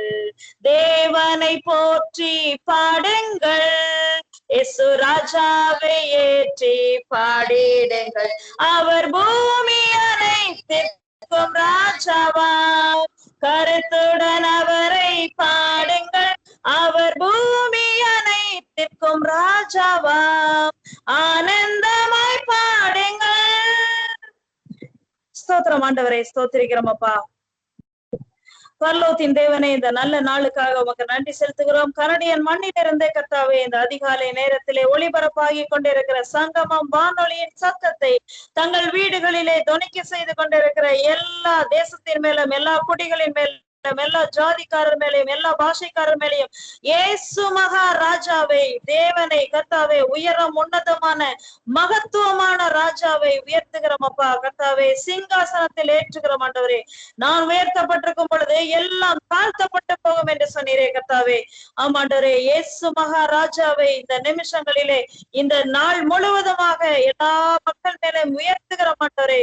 தேவனை போற்றி பாடுங்கள், இயேசு ராஜாவை ஏற்றி பாடிடுங்கள். அவர் பூமி அனைத்திற்கும் ராஜாவாம், கருத்துடன் அவரை பாடுங்கள். அவர் பூமி அனைத்திற்கும் ராஜாவாம், ஆனந்தமாய் பாடுங்கள். ஸ்தோத்திரம் ஆண்டவரே, ஸ்தோத்திரிக்கிறோம் அப்பா. பரலோகத்தின் தேவனே, இந்த நல்ல நாளுக்காக உமக்கு நன்றி செலுத்துகிறோம். கனடியன் மண்ணிலிருந்தே கர்த்தாவே, இந்த அதிகாலை நேரத்திலே ஒளிபரப்பாகி கொண்டிருக்கிற சங்கமம் வானொலியின் சத்தத்தை தங்கள் வீடுகளிலே தொனிக்க செய்து கொண்டிருக்கிற எல்லா தேசத்தின் மேலும், எல்லா குடிகளின் மேலும், எல்லா ஜாதிக்காரர் மேலையும், எல்லா பாஷைக்காரர் மேலையும் இயேசு மகாராஜாவை, தேவனை, கர்த்தாவே, உயரம் உன்னதமான மகத்துவமான ராஜாவை உயர்த்துகிறோம் அப்பா. கர்த்தாவே, சிங்காசனத்தில் ஏற்றுகிறோம் ஆண்டவரே. நான் உயர்த்தப்பட்டிருக்கும் பொழுது எல்லாம் தாழ்த்தப்பட்டு போகும் என்று சொன்னீரே கர்த்தாவே. ஆமாண்டவரே, இயேசு மகாராஜாவை இந்த நிமிஷங்களிலே, இந்த நாள் முழுவதுமாக எல்லா மக்கள் மேலே உயர்த்துகிறோம் ஆண்டவரே.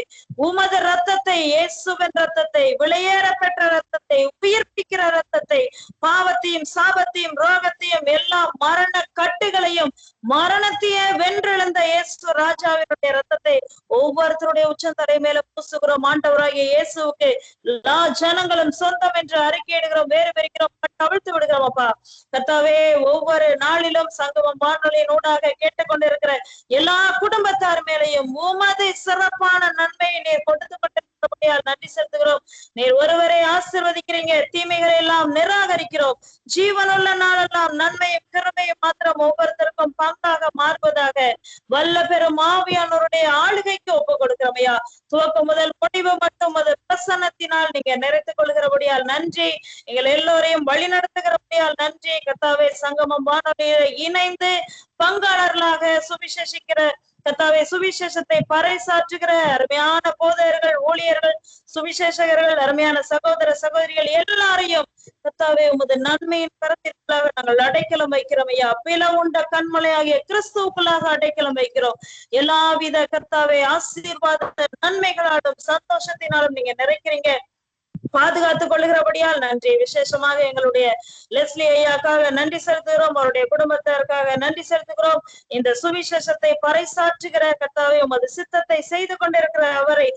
உமது ரத்தத்தை, இயேசுவின் ரத்தத்தை, விலையேற பெற்ற ரத்தத்தை, உயிர்ப்பிக்கிற ரத்தத்தை, பாவத்தையும் சாபத்தையும் ரோகத்தையும் எல்லா மரண கட்டுகளையும் மரணத்தையே வென்றெழுந்த இயேசு ராஜாவினுடைய ரத்தத்தை ஒவ்வொருத்தருடைய உச்சந்தலை மேல பூசுகிறோம். ஆண்டவராகிய இயேசுவுக்கு எல்லா ஜனங்களும் சொந்தம் என்று அறிக்கையிடுகிறோம், வேறு வெறுக்கிறோம், கவிழ்த்து விடுகிறோம் அப்பா. கர்த்தாவே, ஒவ்வொரு நாளிலும் சங்கமம் வானொலியின் ஊடாக கேட்டுக்கொண்டிருக்கிற எல்லா குடும்பத்தார் மேலையும் உமது சிறப்பான நன்மையை நீர் கொடுத்து கொண்டிருக்கிறபடியால் நன்றி செலுத்துகிறோம். நீர் ஒருவரை ஆசீர்வதிக்கிறீங்க, தீமைகளை எல்லாம் நிராகரிக்கிறோம். ஜீவனுள்ள நாளெல்லாம் நன்மையும் கிருபையும் மாத்திரம் ஒவ்வொருத்தருக்கும் பங்காக மாறுவதாக வல்ல பெரும் ஆவியானவருடைய ஆளுகைக்கு ஒப்பு கொடுக்கிறோம் ஐயா. துவக்கம் முதல் முடிவு மட்டும் அது பிரசன்னத்தினால் நீங்க நிறைத்துக் கொள்கிறபடியால் நன்றி. எங்கள் எல்லோரையும் வழி நடத்துகிறபடியால் நன்றி. கர்த்தாவே, சங்கமம் வானொலியை இணைந்து பங்காளர்களாக சுவிசேஷிக்கிற கர்த்தாவே, சுவிசேஷத்தை பறைசாற்றுகிற அருமையான போதகர்கள், ஊழியர்கள், சுவிசேஷகர்கள், அருமையான சகோதர சகோதரிகள் எல்லாரையும் கர்த்தாவே உமது நன்மையின் கரத்திற்குள்ளாக நாங்கள் அடைக்கலம் வைக்கிறோம் ஐயா. பிள உண்ட கண்மலையாகிய கிறிஸ்துவுக்குள்ளாக அடைக்கலம் வைக்கிறோம். எல்லாவித கர்த்தாவே ஆசீர்வாத நன்மைகளாலும் சந்தோஷத்தினாலும் நீங்க நிறைக்கிறீங்க. பாதுகாத்துக் கொள்ளுகிறபடியால் நன்றி. விசேஷமாக எங்களுடைய லெஸ்லி ஐயாக்காக நன்றி செலுத்துகிறோம். அவருடைய குடும்பத்திற்காக நன்றி செலுத்துகிறோம். இந்த சுவிசேஷத்தை பறைசாற்றுகிற கர்த்தாவே உமது சித்தத்தை செய்து கொண்டிருக்கிற அவரை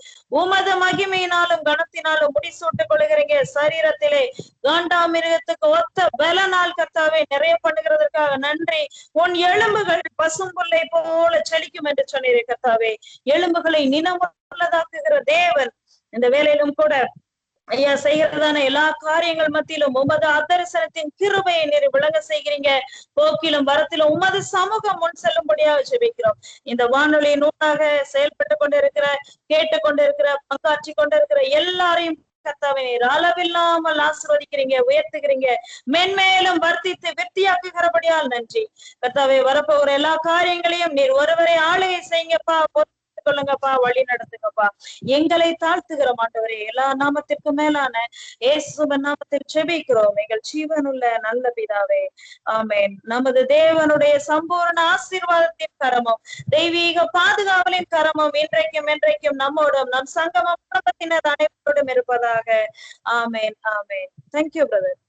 உமது மகிமையினாலும் கனத்தினாலும் முடிசூட்டுக் கொள்ளுகிறீங்க. சரீரத்திலே காண்டாமிருகத்துக்கு ஒத்த பலனால் கர்த்தாவே நிறைய பண்ணுகிறதற்காக நன்றி. உன் எலும்புகள் பசும்புல்லை போல செழிக்கும் என்று சொன்னீரே கர்த்தாவே. எலும்புகளை நினமுள்ளதாக்குகிற தேவன் இந்த வேலையிலும் கூட ஐயா செய்கிறதான எல்லா காரியங்கள் மத்தியிலும் உமது அதரிசனத்தின் கிருபையை நீர் விளங்க செய்கிறீங்க. போக்கிலும் வரத்திலும் உமது சமூகம் முன் செல்லும்படியாக ஜெபிக்கிறோம். இந்த வானொலியின் ஊடாக செயல்பட்டு கொண்டிருக்கிற, கேட்டுக்கொண்டிருக்கிற, பங்காற்றி கொண்டிருக்கிற எல்லாரையும் கர்த்தாவே நீர் அளவில்லாமல் ஆசீர்வதிக்கிறீங்க, உயர்த்துகிறீங்க, மென்மேலும் வர்த்தித்து விருத்தியாக்குகிறபடியால் நன்றி. கர்த்தாவே வரப்போகிற எல்லா காரியங்களையும் நீர் ஒருவரை ஆளுகை செய்யுங்கப்பா, கொள்ளுங்கப்பா, வழி நடத்துங்கப்பா. எங்களை தாழ்த்துகிற ஆண்டவரே, எல்லா நாமத்திற்கும் மேலான இயேசுவின் நாமத்தில் ஜெபிக்கிறோம் எங்கள் ஜீவனுள்ள நல்ல பிதாவே, ஆமென். நமது தேவனுடைய சம்பூர்ண ஆசீர்வாதத்தின் கரமும் தெய்வீக பாதுகாவலின் கரமும் இன்றைக்கும் என்றைக்கும் நம்மோடும் நம் சங்கம குடும்பத்தினர் அனைவரோடும் இருப்பதாக. ஆமென், ஆமென். Thank you brother.